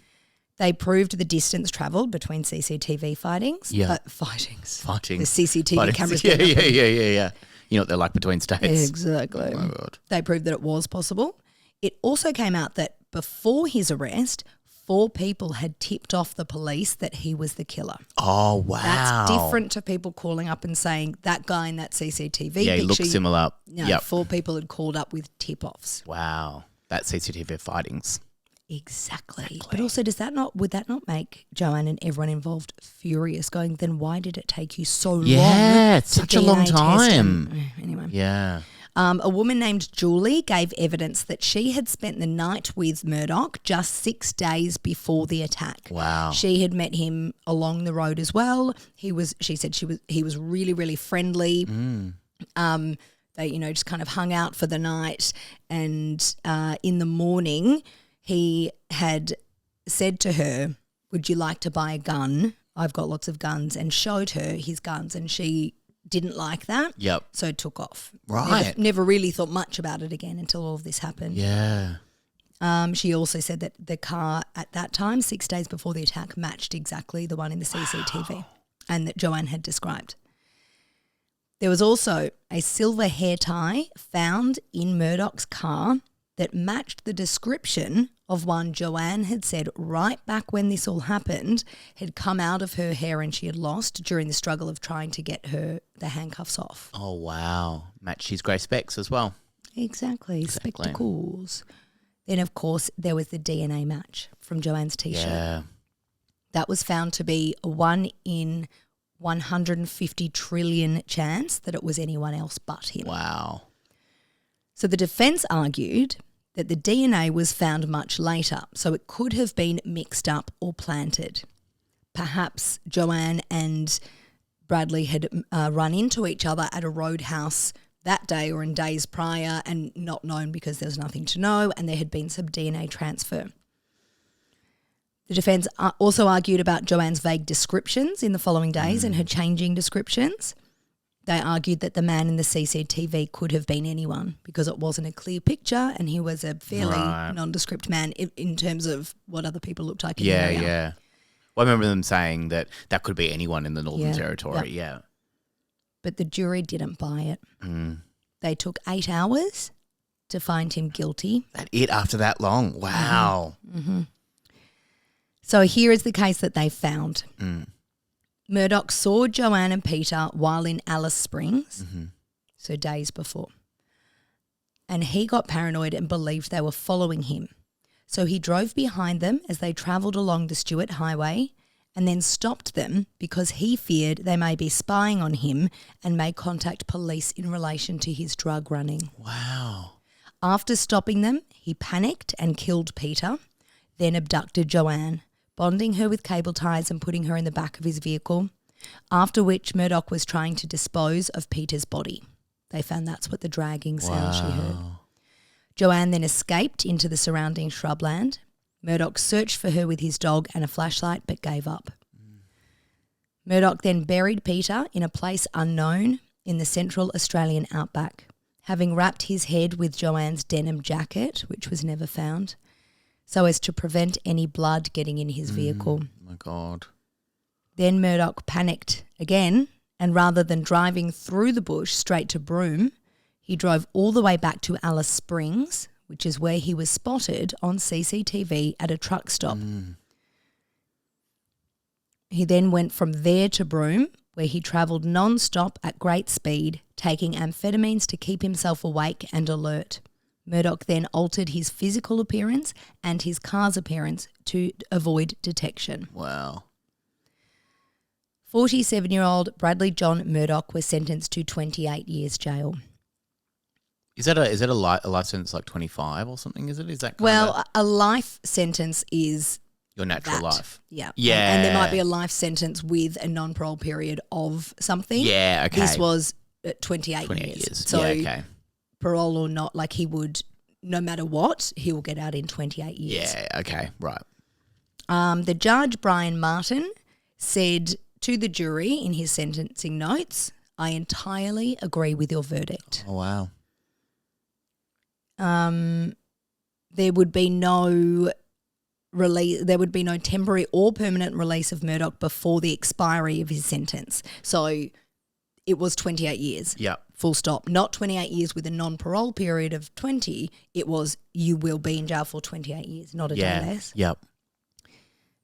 They proved the distance travelled between CCTV fightings. Yeah. Fightings. The CCTV cameras. Yeah. You know what they're like between states. Exactly. Oh, my God. They proved that it was possible. It also came out that before his arrest, 4 people had tipped off the police that he was the killer. Oh, wow. That's different to people calling up and saying that guy in that CCTV picture. Yeah, he looks similar. No, 4 people had called up with tip-offs. Wow. That CCTV fightings. Exactly. But also, would that not make Joanne and everyone involved furious, going, then why did it take you so long? Yeah, it's to such a long DNA test time. Anyway. Yeah. A woman named Julie gave evidence that she had spent the night with Murdoch just 6 days before the attack. Wow. She had met him along the road as well. He was really, really friendly. They, just kind of hung out for the night, and in the morning he had said to her, "Would you like to buy a gun? I've got lots of guns," and showed her his guns, and she didn't like that. Yep. So took off. Right. Never really thought much about it again until all of this happened. Yeah. She also said that the car at that time, 6 days before the attack, matched exactly the one in the CCTV and that Joanne had described. There was also a silver hair tie found in Murdoch's car that matched the description of one Joanne had said right back when this all happened had come out of her hair and she had lost during the struggle of trying to get the handcuffs off. Oh, wow. Match his grey specs as well. Exactly. Spectacles. Then, of course, there was the DNA match from Joanne's T-shirt. Yeah. That was found to be a 1 in 150 trillion chance that it was anyone else but him. Wow. So the defence argued that the DNA was found much later, so it could have been mixed up or planted. Perhaps Joanne and Bradley had run into each other at a roadhouse that day or in days prior and not known because there was nothing to know, and there had been some DNA transfer. The defence also argued about Joanne's vague descriptions in the following days and her changing descriptions. They argued that the man in the CCTV could have been anyone because it wasn't a clear picture and he was a fairly nondescript man in terms of what other people looked like in the area. Yeah. Well, I remember them saying that could be anyone in the Northern Territory, yeah. But the jury didn't buy it. They took 8 hours to find him guilty. It after that long? Wow. Mm-hmm. So here is the case that they found. Murdoch saw Joanne and Peter while in Alice Springs, so days before. And he got paranoid and believed they were following him. So he drove behind them as they travelled along the Stewart Highway and then stopped them because he feared they may be spying on him and may contact police in relation to his drug running. Wow. After stopping them, he panicked and killed Peter, then abducted Joanne, bonding her with cable ties and putting her in the back of his vehicle, after which Murdoch was trying to dispose of Peter's body. They found that's what the dragging sound she heard. Joanne then escaped into the surrounding shrubland. Murdoch searched for her with his dog and a flashlight but gave up. Murdoch then buried Peter in a place unknown in the Central Australian Outback, having wrapped his head with Joanne's denim jacket, which was never found, so as to prevent any blood getting in his vehicle. Oh my God. Then Murdoch panicked again, and rather than driving through the bush straight to Broome, he drove all the way back to Alice Springs, which is where he was spotted on CCTV at a truck stop. He then went from there to Broome, where he travelled non-stop at great speed, taking amphetamines to keep himself awake and alert. Murdoch then altered his physical appearance and his car's appearance to avoid detection. Wow. 47-year-old Bradley John Murdoch was sentenced to 28 years jail. Is that a life sentence like 25 or something? Is that A life sentence is your natural life? Yeah. Yeah. And there might be a life sentence with a non-parole period of something. Yeah, okay. This was 28 years. So okay. Parole or not, like he would, no matter what, he will get out in 28 years. Yeah, okay, right. The judge, Brian Martin, said to the jury in his sentencing notes, "I entirely agree with your verdict." Oh, wow. There would be no release. There would be no temporary or permanent release of Murdoch before the expiry of his sentence. So it was 28 years. Yep. Full stop. Not 28 years with a non-parole period of 20. It was you will be in jail for 28 years, not a day less. Yep.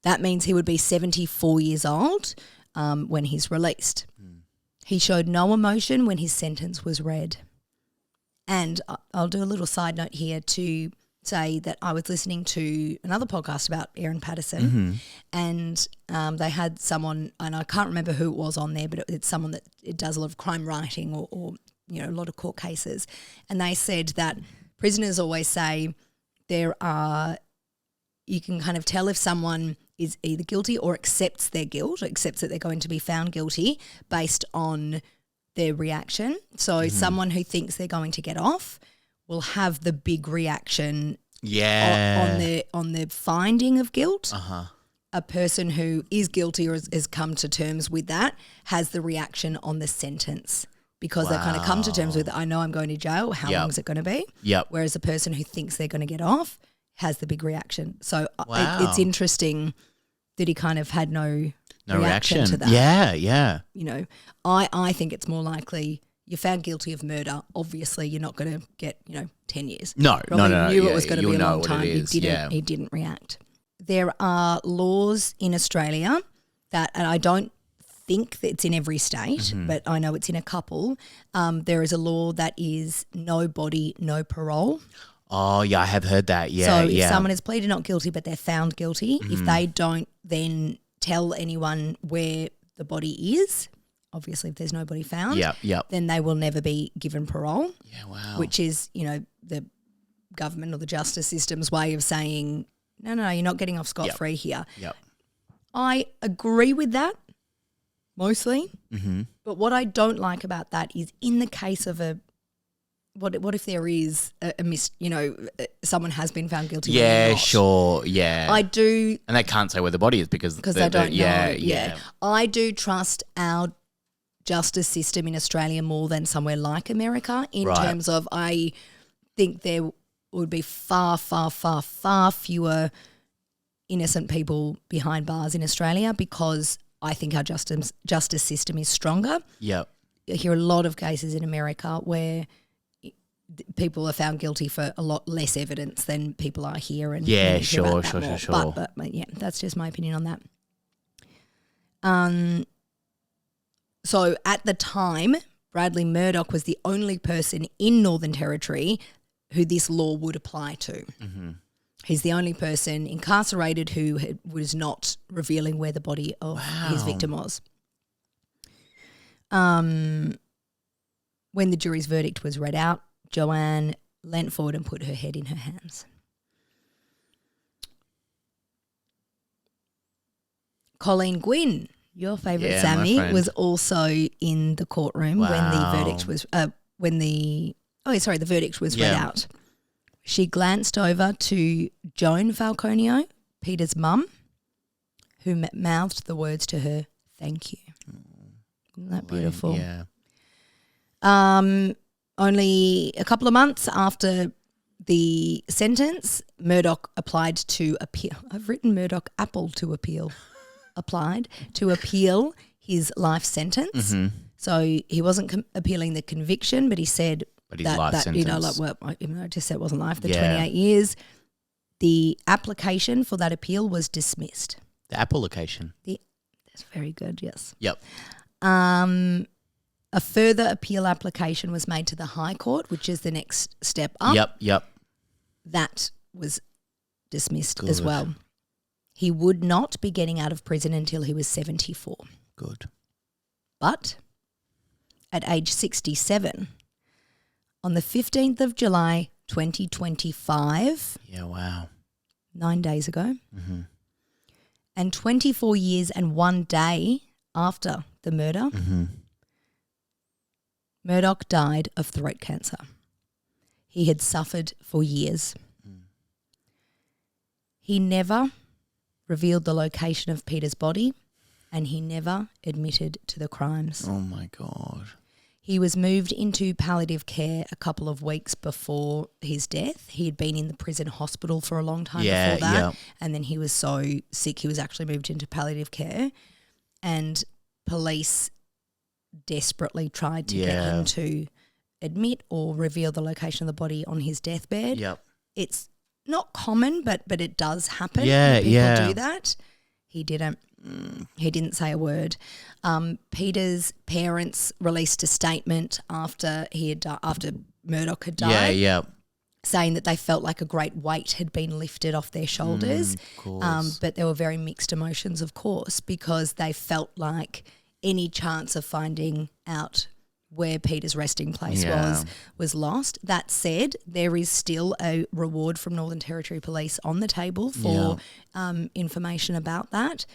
That means he would be 74 years old when he's released. He showed no emotion when his sentence was read. And I'll do a little side note here to say that I was listening to another podcast about Aaron Patterson, and they had someone, and I can't remember who it was on there, but it's someone that it does a lot of crime writing or a lot of court cases, and they said that prisoners always say you can kind of tell if someone is either guilty or accepts their guilt, or accepts that they're going to be found guilty based on their reaction. So someone who thinks they're going to get off will have the big reaction on their finding of guilt. A person who is guilty or has come to terms with that has the reaction on the sentence, because they kind of come to terms with, I know I'm going to jail, how long is it going to be? Whereas a person who thinks they're going to get off has the big reaction. So it's interesting that he kind of had no reaction to that. Yeah. I think it's more likely you're found guilty of murder. Obviously, you're not going to get 10 years. No. Knew it was going to be a long time. He Didn't react. There are laws in Australia that, and I don't think that it's in every state, but I know it's in a couple. There is a law that is no body, no parole. Oh, yeah, I have heard that. Yeah, so if someone is pleaded not guilty but they're found guilty, if they don't then tell anyone where the body is, obviously if there's nobody found, then they will never be given parole. Yeah, wow. Which is, the government or the justice system's way of saying, no, you're not getting off scot-free here. I agree with that mostly, but what I don't like about that is in the case of what if there is someone has been found guilty? Yeah, sure, yeah. I do. And they can't say where the body is because they don't know. Yeah. I do trust our justice system in Australia more than somewhere like America in terms of, I think there would be far, far, far, far fewer innocent people behind bars in Australia, because I think our justice system is stronger. I hear a lot of cases in America where people are found guilty for a lot less evidence than people are here. And sure. But yeah, that's just my opinion on that. So at the time, Bradley Murdoch was the only person in Northern Territory who this law would apply to. He's the only person incarcerated who was not revealing where the body of his victim was. When the jury's verdict was read out, Joanne leant forward and put her head in her hands. Colleen Gwynn, your favourite Sammy, was also in the courtroom when the verdict was the verdict was read out. She glanced over to Joan Falconio, Peter's mum, who mouthed the words to her, "Thank you." Isn't that beautiful? Yeah. Only a couple of months after the sentence, Murdoch applied to appeal. I've written Murdoch Apple to appeal. Applied to appeal his life sentence. So he wasn't appealing the conviction, but he said his life sentence. Even though I just said it wasn't life, the 28 years, the application for that appeal was dismissed. The application. That's very good, yes. Yep. A further appeal application was made to the High Court, which is the next step up. Yep. That was dismissed as well. He would not be getting out of prison until he was 74. Good. But at age 67, on the 15th of July 2025. Yeah, wow. 9 days ago. And 24 years and 1 day after the murder, Murdoch died of throat cancer. He had suffered for years. He never revealed the location of Peter's body, and he never admitted to the crimes. Oh, my God. He was moved into palliative care a couple of weeks before his death. He had been in the prison hospital for a long time before that, and then he was so sick he was actually moved into palliative care, and police desperately tried to get him to admit or reveal the location of the body on his deathbed. It's not common, but it does happen. People do that. He didn't. He didn't say a word. Peter's parents released a statement after Murdoch had died. saying that they felt like a great weight had been lifted off their shoulders. But there were very mixed emotions, of course, because they felt like any chance of finding out where Peter's resting place was lost. That said, there is still a reward from Northern Territory Police on the table for information about that.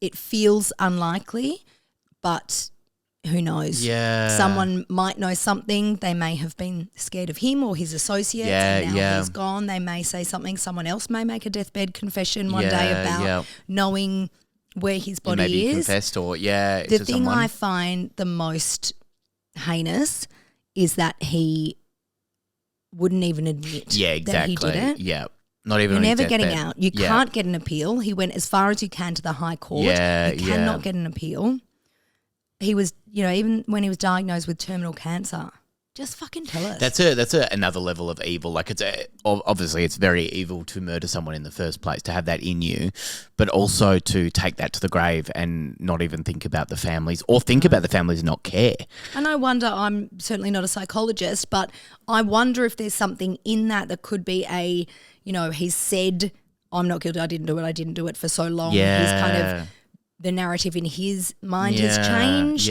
It feels unlikely, but who knows? Yeah. Someone might know something. They may have been scared of him or his associates, and now he's gone. They may say something. Someone else may make a deathbed confession one day about knowing where his body maybe is. Confessed or The thing I find the most heinous is that he wouldn't even admit that he did it. Yeah. Not even You're on his never getting deathbed. out. You can't get an appeal. He went as far as you can to the High Court. You cannot get an appeal. He was, even when he was diagnosed with terminal cancer, just fucking tell us. That's another level of evil. Like obviously it's very evil to murder someone in the first place, to have that in you, but also to take that to the grave and not even think about the families, or think about the families and not care. And I wonder, I'm certainly not a psychologist, but I wonder if there's something in that could be he's said, I'm not guilty, I didn't do it for so long. Yeah. He's kind of, the narrative in his mind has changed.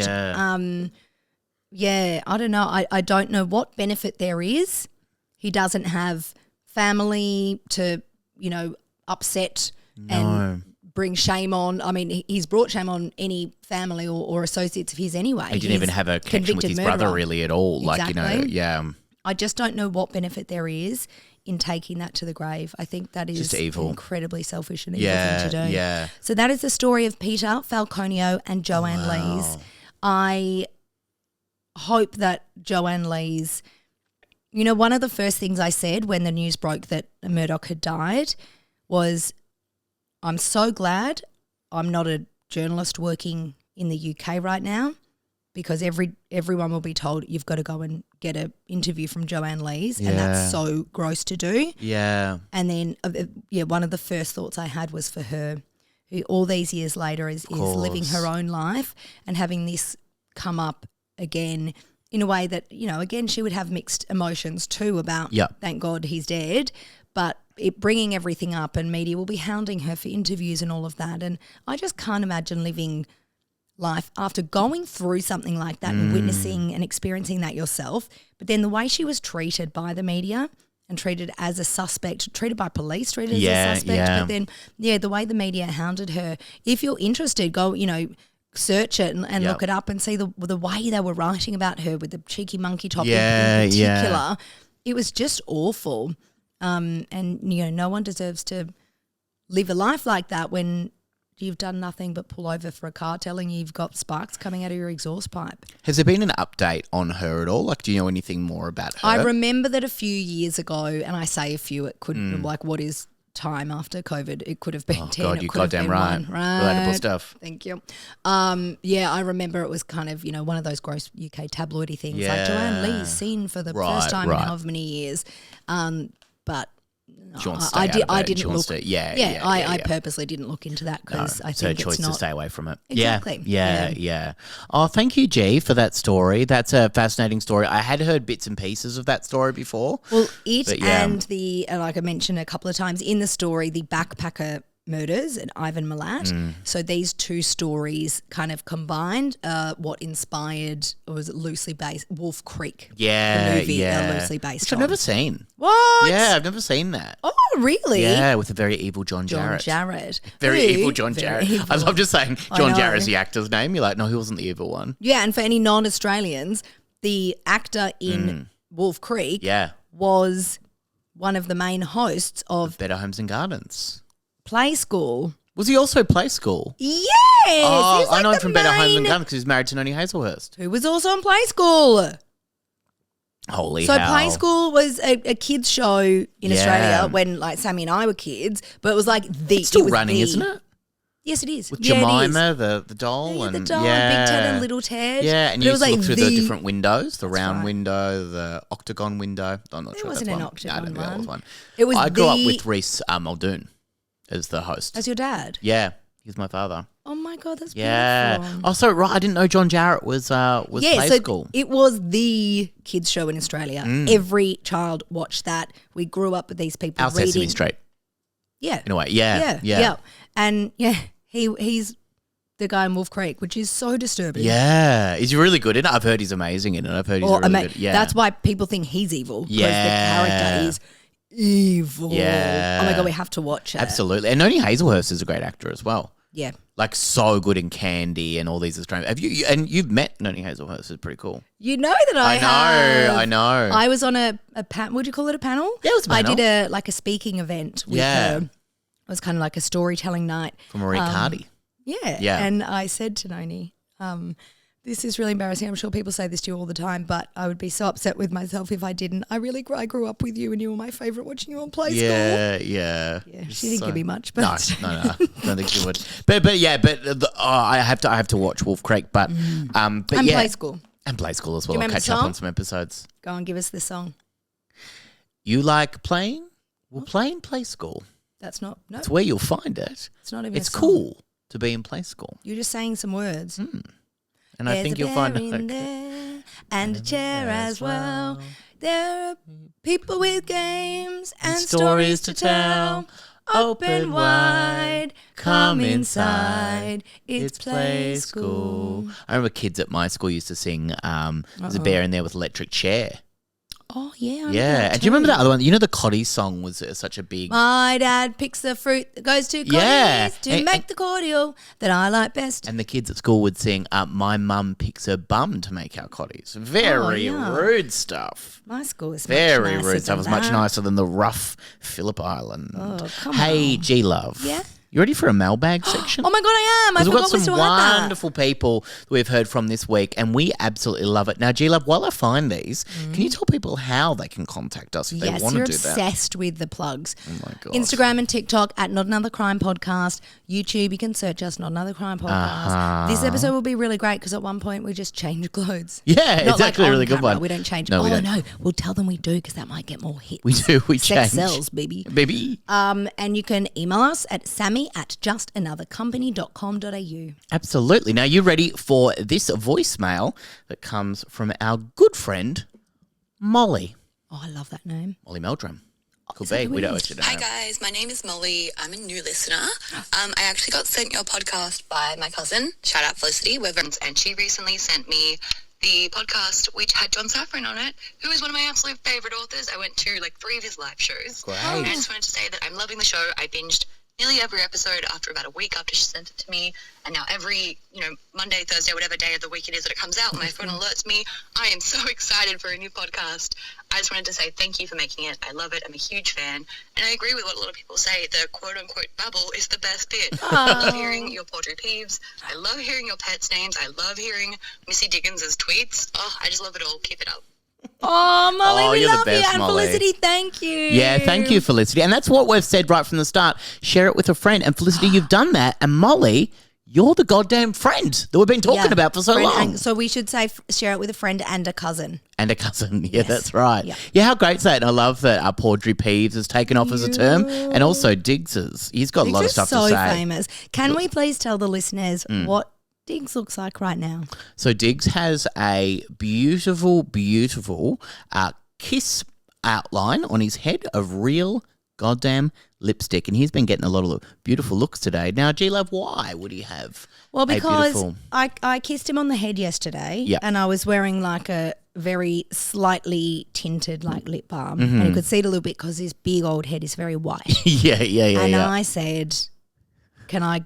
Yeah. I don't know. I don't know what benefit there is. He doesn't have family to, upset and bring shame on. I mean, he's brought shame on any family or associates of his anyway. He didn't even have a connection with his brother really at all. Exactly. Like, I just don't know what benefit there is in taking that to the grave. I think that is just evil. Incredibly selfish and evil thing to do. Yeah. So that is the story of Peter Falconio and Joanne Lees. I hope that Joanne Lees, one of the first things I said when the news broke that Murdoch had died was, I'm so glad I'm not a journalist working in the UK right now, because everyone will be told you've got to go and get an interview from Joanne Lees, and that's so gross to do. Yeah. And then, one of the first thoughts I had was for her, who all these years later is living her own life and having this come up again in a way that, again, she would have mixed emotions too about, thank God he's dead, but bringing everything up, and media will be hounding her for interviews and all of that. And I just can't imagine living life after going through something like that and witnessing and experiencing that yourself. But then the way she was treated by the media and treated as a suspect, treated by police, treated as a suspect. But then, the way the media hounded her. If you're interested, go, search it and look it up and see the way they were writing about her with the cheeky monkey top in particular. It was just awful. And, no one deserves to live a life like that when you've done nothing but pull over for a car telling you you've got sparks coming out of your exhaust pipe. Has there been an update on her at all? Like, do you know anything more about her? I remember that a few years ago, and I say a few, it could what is time after COVID? It could have been 10. God, it you could have goddamn been right. 1. Right. Relatable stuff. Thank you. I remember it was kind of, one of those gross UK tabloidy things, like Joanne Lees seen for the first time in however many years. But she wants to stay out of it. I didn't look. I purposely didn't look into that because I it's think her choice it's not to stay away from it. Exactly. Yeah. Oh, thank you, G, for that story. That's a fascinating story. I had heard bits and pieces of that story before. Well, and the like I mentioned a couple of times in the story, the backpacker murders and Ivan Milat. So these two stories kind of combined what inspired, or was it loosely based, Wolf Creek. The movie loosely based Which I've never seen. What? Yeah, I've never seen that. Oh, really? Yeah, with the very evil John Jarratt. Very evil John Jarratt. Evil. I love just saying John Jarratt's the actor's name. You're like, no, he wasn't the evil one. Yeah, and for any non-Australians, the actor in Wolf Creek was one of the main hosts of Better Homes and Gardens. Play School. Was he also Play School? Yes. Oh, I know him from Better Homes and Gardens because he's married to Noni Hazelhurst. Who was also on Play School. Holy So hell. Play School was a kids show in Australia when like Sammy and I were kids, but it was like It's still running, isn't it? Yes, it is. With Jemima, the doll. Yeah, and the doll and Big Ted and Little Ted. Yeah, and but you it was used to like look through the different windows, the round right. window, the octagon window. I'm not There sure wasn't that's an one. octagon I don't know that was one. one. It was I grew up with Reese Muldoon as the host. As your dad? Yeah, he's my father. Oh my God, that's Yeah. beautiful. Oh, so right. I didn't know John Jarrett was Play School. It was the kids show in Australia. Every child watched that. We grew up with these people Our reading. Sesame Street. Yeah. In a way. Yeah. And he's the guy in Wolf Creek, which is so disturbing. Yeah. He's really good in it. I've heard he's amazing in it. I've heard he's really good. Yeah. That's why people think he's evil. Because Yeah. the character is evil. Yeah. Oh my God, we have to watch it. Absolutely. And Noni Hazelhurst is a great actor as well. Yeah. Like so good in Candy and all these Australian. Have you? And you've met Noni Hazelhurst. It's pretty cool. You know that I have. I know. I was on a panel. Would you call it a panel? Yeah, it was a panel. I did a speaking event with her. It was kind of like a storytelling night. For Marie Cardi. Yeah. Yeah. And I said to Noni, this is really embarrassing. I'm sure people say this to you all the time, but I would be so upset with myself if I didn't. I grew up with you and you were my favourite watching you on Play School. Yeah. Yeah, she didn't give me much, but No. Don't think she would. But I have to watch Wolf Creek. But and yeah. Play School. And Play School as well. Do you I'll remember catch the up song? on some episodes. Go and give us the song. You like playing? Well, play in Play School. That's not. No, It's where you'll find it. it's not even. It's a song. cool to be in Play School. You're just saying some words. And I think you'll find There's a bear in there and a chair as well. There are people with games and stories to tell. Open wide, come inside. It's Play School. I remember kids at my school used to sing There's a bear in there with electric chair. Oh, yeah. I remember Yeah. that And do you remember too. that other one? You know the Cotty song was such a big... My dad picks the fruit that goes to Yeah. Cotties to And- make the cordial that I like best. And the kids at school would sing, my mum picks her bum to make our Cotties. Very yeah. rude stuff. My school is Very much nicer rude stuff. It was than much that. nicer than the rough Phillip Island. Oh, come Hey, on. G-Love. Yeah? You ready for a mailbag section? Oh my God, I am. I Because we've forgot got we some still had that. wonderful people that we've heard from this week, and we absolutely love it. Now, G-Love, while I find these, can you tell people how they can contact us if they Yes, want to you're do that? obsessed with the plugs. Oh my God. Instagram and TikTok at Not Another Crime Podcast. YouTube, you can search us, Not Another Crime Podcast. This episode will be really great because at one point we just changed clothes. Yeah, Not it's like actually a on really good camera. one. We don't change. No, we oh, don't. no. We'll tell them we do because that might get more hits. We do. We Sex change. sells, baby. Baby. And you can email us at sammy@justanothercompany.com.au. Absolutely. Now, you ready for this voicemail that comes from our good friend, Molly. Oh, I love that name. Molly Meldrum. Could is that be. who We it don't is? actually Hi know. guys, my name is Molly. I'm a new listener. I actually got sent your podcast by my cousin. Shout out Felicity. We're friends, and she recently sent me the podcast which had John Safran on it, who is one of my absolute favourite authors. I went to like 3 of his live shows. Great. And I just wanted to say that I'm loving the show. I binged nearly every episode after about a week after she sent it to me, and now every Monday, Thursday, whatever day of the week it is that it comes out, my phone alerts me. I am so excited for a new podcast. I just wanted to say thank you for making it. I love it. I'm a huge fan, and I agree with what a lot of people say. The quote-unquote babble is the best bit. I love hearing your poultry peeves. I love hearing your pets' names. I love hearing Missy Diggins's tweets. Oh, I just love it all. Keep it up. Oh, Molly, Oh, we you're the love you. best, And Molly. Felicity, thank you. Yeah, thank you, Felicity. And that's what we've said right from the start. Share it with a friend. And Felicity, you've done that. And Molly, you're the goddamn friend that we've been talking Yeah. about for so Friend long. and- so we should say share it with a friend and a cousin. And a cousin. Yeah, Yes. that's right. Yeah. Yeah, how great's that? And I love that Paudry Peeves has taken off as a term. And also Diggs's. He's got a lot of Diggs stuff is so to say. famous. Can we please tell the listeners what Diggs looks like right now? So Diggs has a beautiful, beautiful kiss outline on his head of real goddamn lipstick. And he's been getting a lot of beautiful looks today. Now, G-Love, why would he have Well, a because beautiful... I kissed him on the head yesterday, Yeah. and I was wearing like a very slightly tinted like lip balm, Mm-hmm. and you could see it a little bit because his big old head is very white. yeah, and yeah. I said, "Can I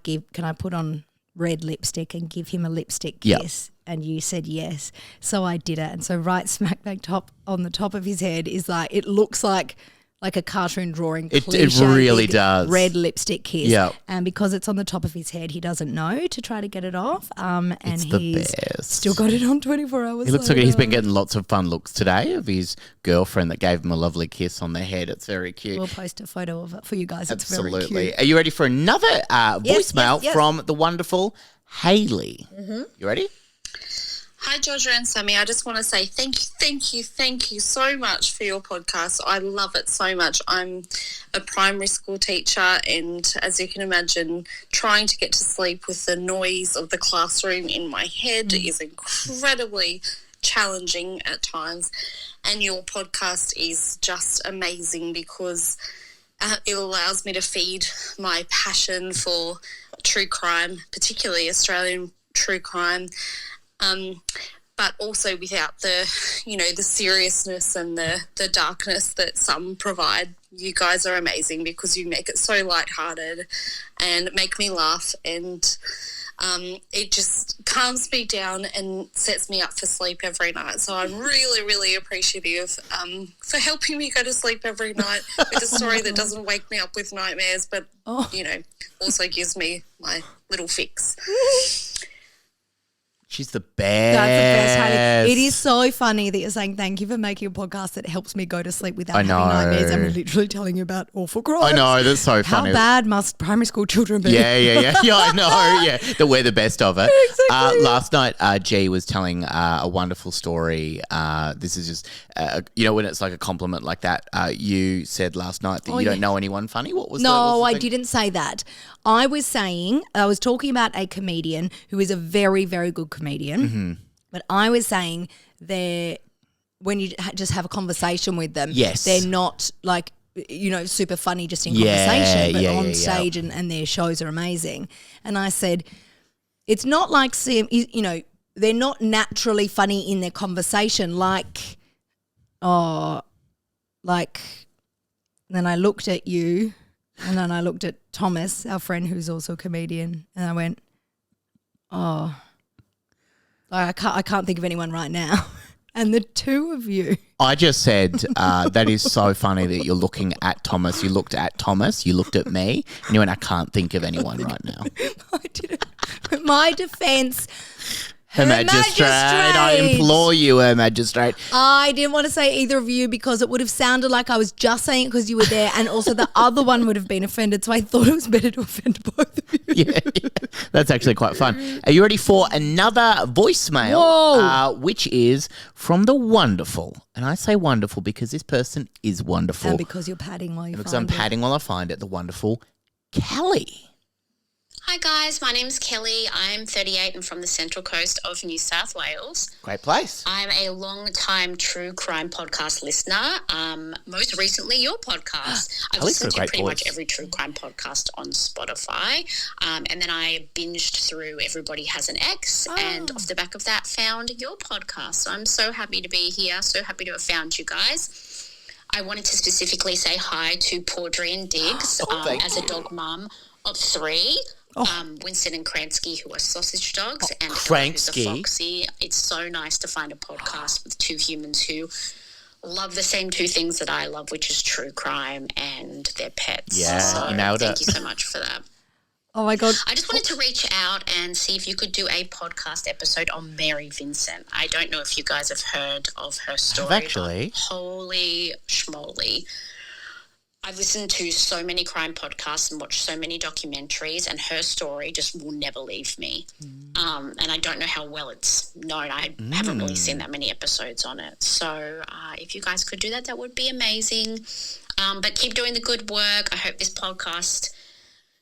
put on red lipstick and give him a lipstick Yeah. kiss?" And you said yes, so I did it. And so right smack bang top on the top of his head is like it looks like a cartoon drawing. It cliche really big does. Red lipstick kiss. Yeah. And because it's on the top of his head, he doesn't know to try to get it off. And It's the he's best. still got it on 24 hours. He looks like he's later. been getting lots of fun looks today of his girlfriend that gave him a lovely kiss on the head. It's very cute. We'll post a photo of it for you guys. It's very Absolutely. cute. Are you ready for another Yes, voicemail yes. from the wonderful Hayley? You ready? Hi, Georgia and Sammy. I just want to say thank you so much for your podcast. I love it so much. I'm a primary school teacher, and as you can imagine, trying to get to sleep with the noise of the classroom in my head is incredibly challenging at times. And your podcast is just amazing because it allows me to feed my passion for true crime, particularly Australian true crime, but also without the, the seriousness and the darkness that some provide. You guys are amazing because you make it so lighthearted and make me laugh, and it just calms me down and sets me up for sleep every night. So I'm really, really appreciative for helping me go to sleep every night with a story that doesn't wake me up with nightmares, but, also gives me my little fix. She's the best. That's the best, Hayley. It is so funny that you're saying thank you for making a podcast that helps me go to sleep without having nightmares. I'm literally telling you about awful crimes. I know, that's so funny. How bad must primary school children be? Yeah, I know, yeah. That we're the best of it. Exactly. Last night, G was telling a wonderful story. This is just, when it's like a compliment like that, you said last night that you don't know anyone funny. What was No, the I thing? didn't say that. I was talking about a comedian who is a very, very good comedian, but I was saying when you just have a conversation with them, they're not like, super funny just in conversation, but on stage and their shows are amazing. And I said, it's not like, they're not naturally funny in their conversation then I looked at you and then I looked at Thomas, our friend who's also a comedian, and I went, I can't think of anyone right now. And the two of you. I just said that is so funny that you're looking at Thomas. You looked at Thomas, you looked at me, and you went, I can't think of anyone right now. I didn't. But my defence, Her Magistrate, I implore you, Her Magistrate. I didn't want to say either of you because it would have sounded like I was just saying it because you were there, and also the other one would have been offended, so I thought it was better to offend both of you. Yeah. That's actually quite fun. Are you ready for another voicemail? Whoa. Which is from the wonderful, and I say wonderful because this person is wonderful. And because you're padding while you because find I'm padding while I find it, the wonderful Kelly. Hi guys, my name's Kelly. I'm 38 and from the Central Coast of New South Wales. Great place. I'm a long-time true crime podcast listener. Most recently, your podcast. I've listened to pretty much every true crime podcast on Spotify. And then I binged through Everybody Has an Ex, and off the back of that found your podcast. So I'm so happy to be here, so happy to have found you guys. I wanted to specifically say hi to Paudrey Diggs as a dog mum of 3. Winston and Kransky, who are sausage dogs, and who's a Foxy. It's so nice to find a podcast with two humans who love the same two things that I love, which is true crime and their pets. Yeah, so nailed it. Thank you so much for that. Oh my God. I just wanted to reach out and see if you could do a podcast episode on Mary Vincent. I don't know if you guys have heard of her story. Actually. Holy schmoly. I've listened to so many crime podcasts and watched so many documentaries, and her story just will never leave me. And I don't know how well it's known. I haven't really seen that many episodes on it. So if you guys could do that, that would be amazing. But keep doing the good work. I hope this podcast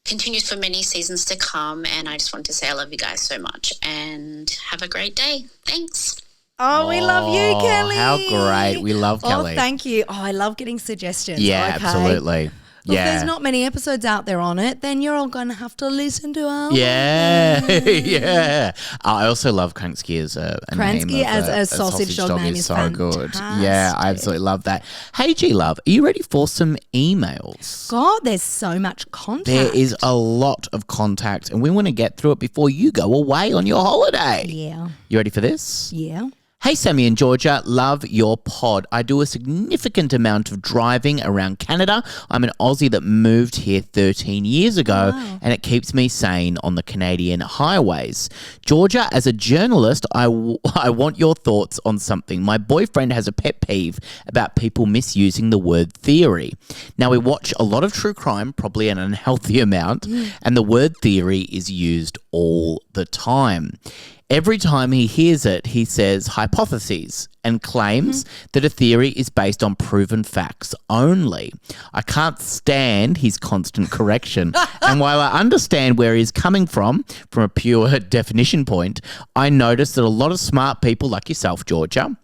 continues for many seasons to come. And I just want to say I love you guys so much and have a great day. Thanks. Oh, we love you, Kelly. How great. We love Kelly. Oh, thank you. Oh, I love getting suggestions. Yeah, okay. absolutely. Well, if there's not many episodes out there on it, then you're all going to have to listen to our Yeah, yeah. I also love Kransky as a Kransky name as of a sausage dog name is so fantastic. good. Yeah, I absolutely love that. Hey, G-Love, are you ready for some emails? God, there's so much contact. There is a lot of contact, and we want to get through it before you go away on your holiday. Yeah. You ready for this? Yeah. Hey, Sammy and Georgia, love your pod. I do a significant amount of driving around Canada. I'm an Aussie that moved here 13 years ago, and it keeps me sane on the Canadian highways. Georgia, as a journalist, I want your thoughts on something. My boyfriend has a pet peeve about people misusing the word theory. Now, we watch a lot of true crime, probably an unhealthy amount, and the word theory is used all the time. Every time he hears it, he says hypotheses and claims that a theory is based on proven facts only. I can't stand his constant correction. And while I understand where he's coming from a pure definition point, I notice that a lot of smart people like yourself, Georgia,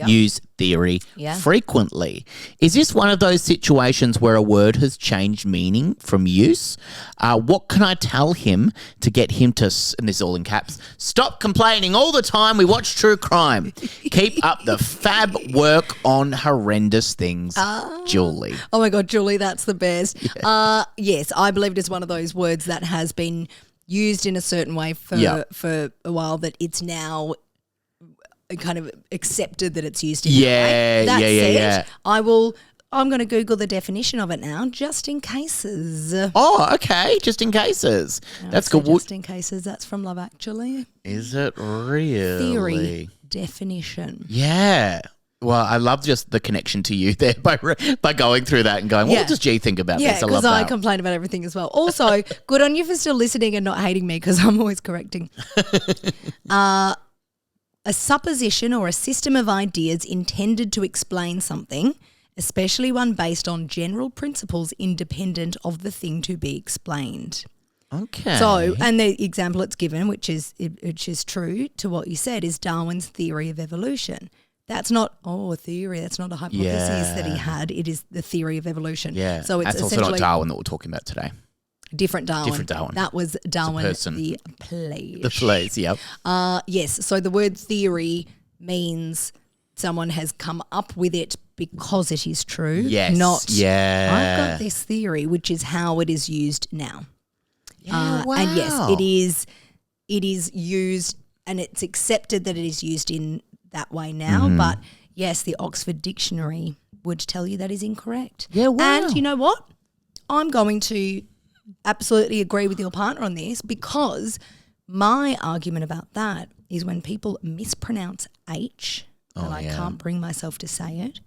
use theory frequently. Is this one of those situations where a word has changed meaning from use? What can I tell him to get him to, and this is all in caps, stop complaining all the time we watch true crime. Keep up the fab work on horrendous things, Julie. Oh my God, Julie, that's the best. Yeah. Yes, I believe it is one of those words that has been used in a certain way for a while, that it's now kind of accepted that it's used in that way. That said, I'm going to Google the definition of it now, just in cases. Oh, okay, just in cases. That's good. Just in cases. That's from Love Actually. Is it really? Theory definition. Yeah. Well, I love just the connection to you there by going through that and going, what does G think about this? Yeah, because I complain about everything as well. Also, good on you for still listening and not hating me, because I'm always correcting. A supposition or a system of ideas intended to explain something, especially one based on general principles independent of the thing to be explained. Okay. So, and the example it's given, which is true to what you said, is Darwin's theory of evolution. That's not a theory. That's not a hypothesis that he had. It is the theory of evolution. Yeah. So it's that's also not Darwin that we're talking about today. Different Darwin. That was Darwin, the plague. The plague, yep. Yes, so the word theory means someone has come up with it because it is true. Yes, not, I've got this theory, which is how it is used now. Yeah, wow. And yes, it is used, and it's accepted that it is used in that way now. But yes, the Oxford Dictionary would tell you that is incorrect. Yeah, wow. And you know what? I'm going to absolutely agree with your partner on this, because my argument about that is when people mispronounce H, and I can't bring myself to say it,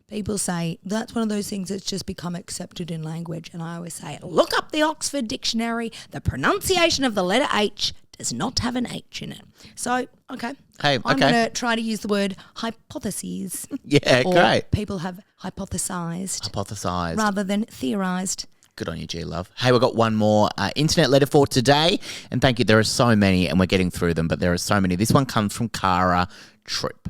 people say that's one of those things that's just become accepted in language. And I always say, look up the Oxford Dictionary. The pronunciation of the letter H does not have an H in it. So, okay. Hey, I'm going to try to use the word hypotheses. Yeah, great. People have hypothesized rather than theorized. Good on you, G-Love. Hey, we've got one more internet letter for today. And thank you. There are so many, and we're getting through them, but there are so many. This one comes from Cara Tripp.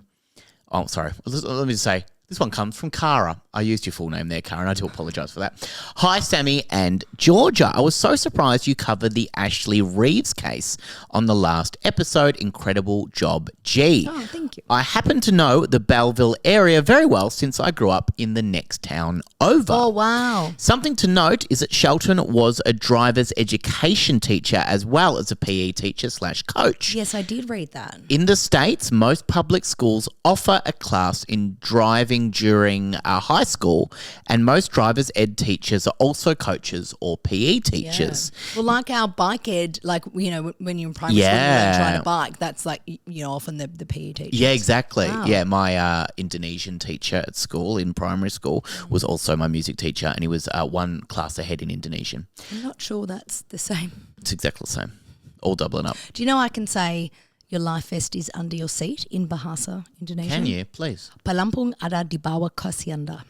Oh, sorry. Let me just say, this one comes from Cara. I used your full name there, Cara, and I do apologise for that. Hi, Sammy and Georgia. I was so surprised you covered the Ashley Reeves case on the last episode. Incredible job, G. Oh, thank you. I happen to know the Belleville area very well since I grew up in the next town over. Oh, wow. Something to note is that Shelton was a driver's education teacher as well as a PE teacher / coach. Yes, I did read that. In the States, most public schools offer a class in driving during high school, and most driver's ed teachers are also coaches or PE teachers. Yeah. Well, like our bike ed, like, you know, when you're in primary school and trying to bike, that's like, you know, often the PE teachers. Yeah, exactly. Wow. Yeah, my Indonesian teacher at school, in primary school, was also my music teacher, and he was one class ahead in Indonesian. I'm not sure that's the same. It's exactly the same. All doubling up. Do you know I can say your life vest is under your seat in Bahasa, Indonesia? Can you, please? Pelampung ada di bawah kursi Anda.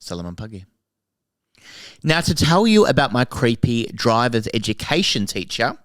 Salaman pagi. Now, to tell you about my creepy driver's education teacher,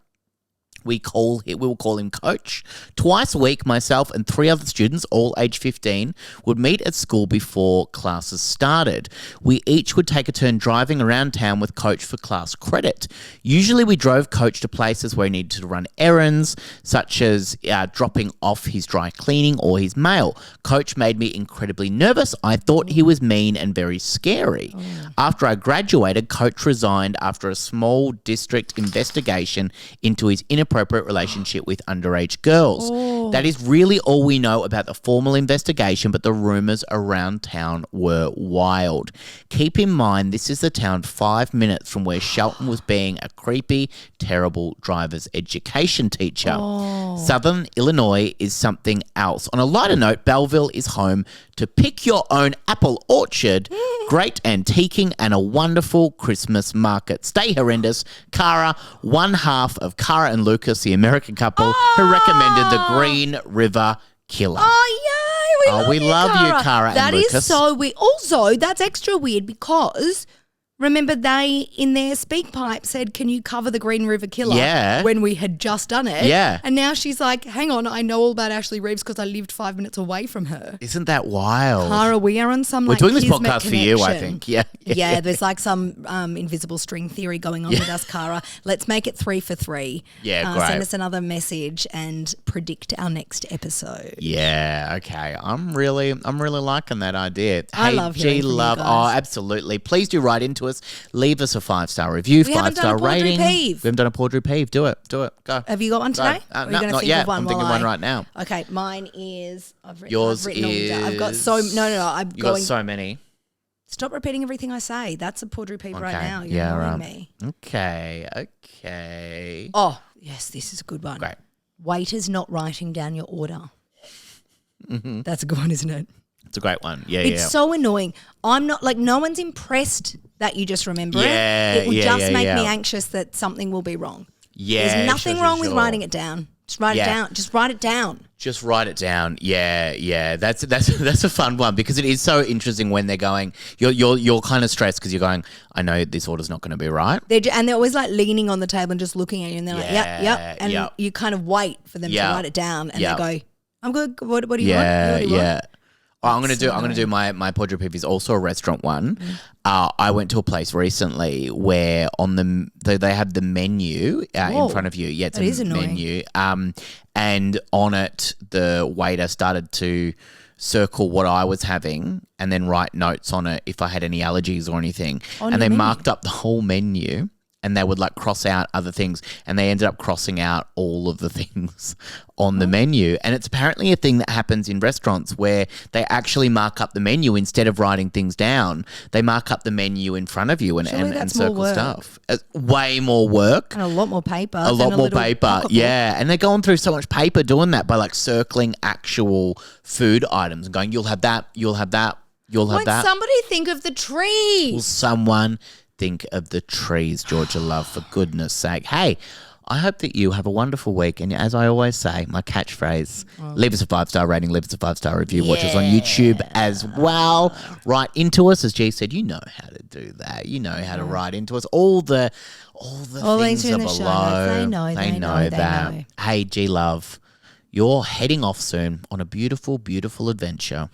we will call him Coach. Twice a week, myself and 3 other students, all age 15, would meet at school before classes started. We each would take a turn driving around town with Coach for class credit. Usually we drove Coach to places where he needed to run errands, such as dropping off his dry cleaning or his mail. Coach made me incredibly nervous. I thought he was mean and very scary. After I graduated, Coach resigned after a small district investigation into his inappropriate relationship with underage girls. That is really all we know about the formal investigation, but the rumours around town were wild. Keep in mind, this is the town 5 minutes from where Shelton was being a creepy, terrible driver's education teacher. Southern Illinois is something else. On a lighter note, Belleville is home to Pick Your Own Apple Orchard, great antiquing, and a wonderful Christmas market. Stay horrendous. Cara, one half of Cara and Lucas Lucas, the American couple who recommended the Green River Killer. Oh, yay. We love you, Cara That and is Lucas. so weird. Also, that's extra weird because remember they, in their speak pipe, said, can you cover the Green River Killer? Yeah. When we had just done it. Yeah. And now she's like, hang on, I know all about Ashley Reeves because I lived 5 minutes away from her. Isn't that wild? Cara, we are on some We're like doing this kismet podcast for you, I connection. think. Yeah. Yeah, there's like some invisible string theory going on with us, Cara. Let's make it 3 for 3. Yeah, great. Send us another message and predict our next episode. Yeah, okay. I'm really liking that idea. I Hey, love hearing from you Love. guys. Oh, absolutely. Please do write into us. Leave us a 5-star review, We haven't 5-star done a Paudry rating. peeve. We haven't done a Paudry peeve. Do it. Go. Have you got one Go. today? Or are you No, gonna not think yet. of one I'm while thinking one right now. Okay, mine is. Yours I've written all down. I've got is- so no. I'm You going. got so many. Stop repeating everything I say. That's a Paudry peeve right Okay. now. You're Yeah, annoying right. me. Okay. Oh yes, this is a good one. Great. Waiters not writing down your order. That's a good one, isn't it? It's a great one. Yeah, It's yeah. so annoying. I'm not like no one's impressed that you just remember Yeah, it. It will yeah, just yeah, make me yeah. anxious that something will be wrong. Yeah. There's nothing sure, wrong with sure. writing it down. Just write it Yeah. down. Just write it down. Just write it down. Yeah. That's a fun one because it is so interesting when they're going. You're kind of stressed because you're going. I know this order's not going to be right. And they're always like leaning on the table and just looking at you, and they're like, Yeah, yep. And yep. you kind of wait for them to Yep. write it down, and Yep. they go, I'm good. What do you Yeah, want? What do you want? yeah. Oh, I'm gonna do my Paudry peeve is also a restaurant one. I went to a place recently where on they had the menu in Whoa. front of you. Yeah, it's That a is annoying. menu. And on it, the waiter started to circle what I was having and then write notes on it if I had any allergies or anything. On And your they menu? marked up the whole menu. And they would like cross out other things, and they ended up crossing out all of the things on the menu. And it's apparently a thing that happens in restaurants where they actually mark up the menu instead of writing things down. They mark up the menu in front of you and Surely that's circle more work. stuff. It's way more work. And a lot more paper. A lot than more little paper, pocketbook. yeah. And they're going through so much paper doing that by like circling actual food items and going, you'll have that, you'll have that, you'll have Won't that. somebody think of the trees? Will someone think of the trees, Georgia Love, for goodness sake? Hey, I hope that you have a wonderful week. And as I always say, my catchphrase, leave us a 5-star rating, leave us a 5-star review. Watch us on YouTube as well. Write into us. As G said, you know how to do that. You know how to write into us. All the links things are in are the show below. notes. They know that. know. Hey, G Love, you're heading off soon on a beautiful, beautiful adventure.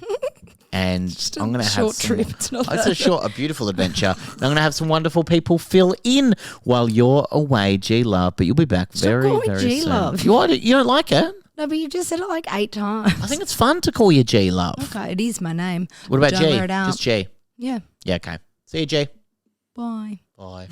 And I'm going to have short some, trip. It's not a beautiful adventure. And I'm going to have some wonderful people fill in while you're away, G Love. But you'll be back very, calling me very G soon. Love. You don't like it? No, but you just said it like 8 times. I think it's fun to call you G Love. Okay, it is my name. What about Juggle G? it out. Just G. Yeah. Yeah, okay. See you, G. Bye. Bye.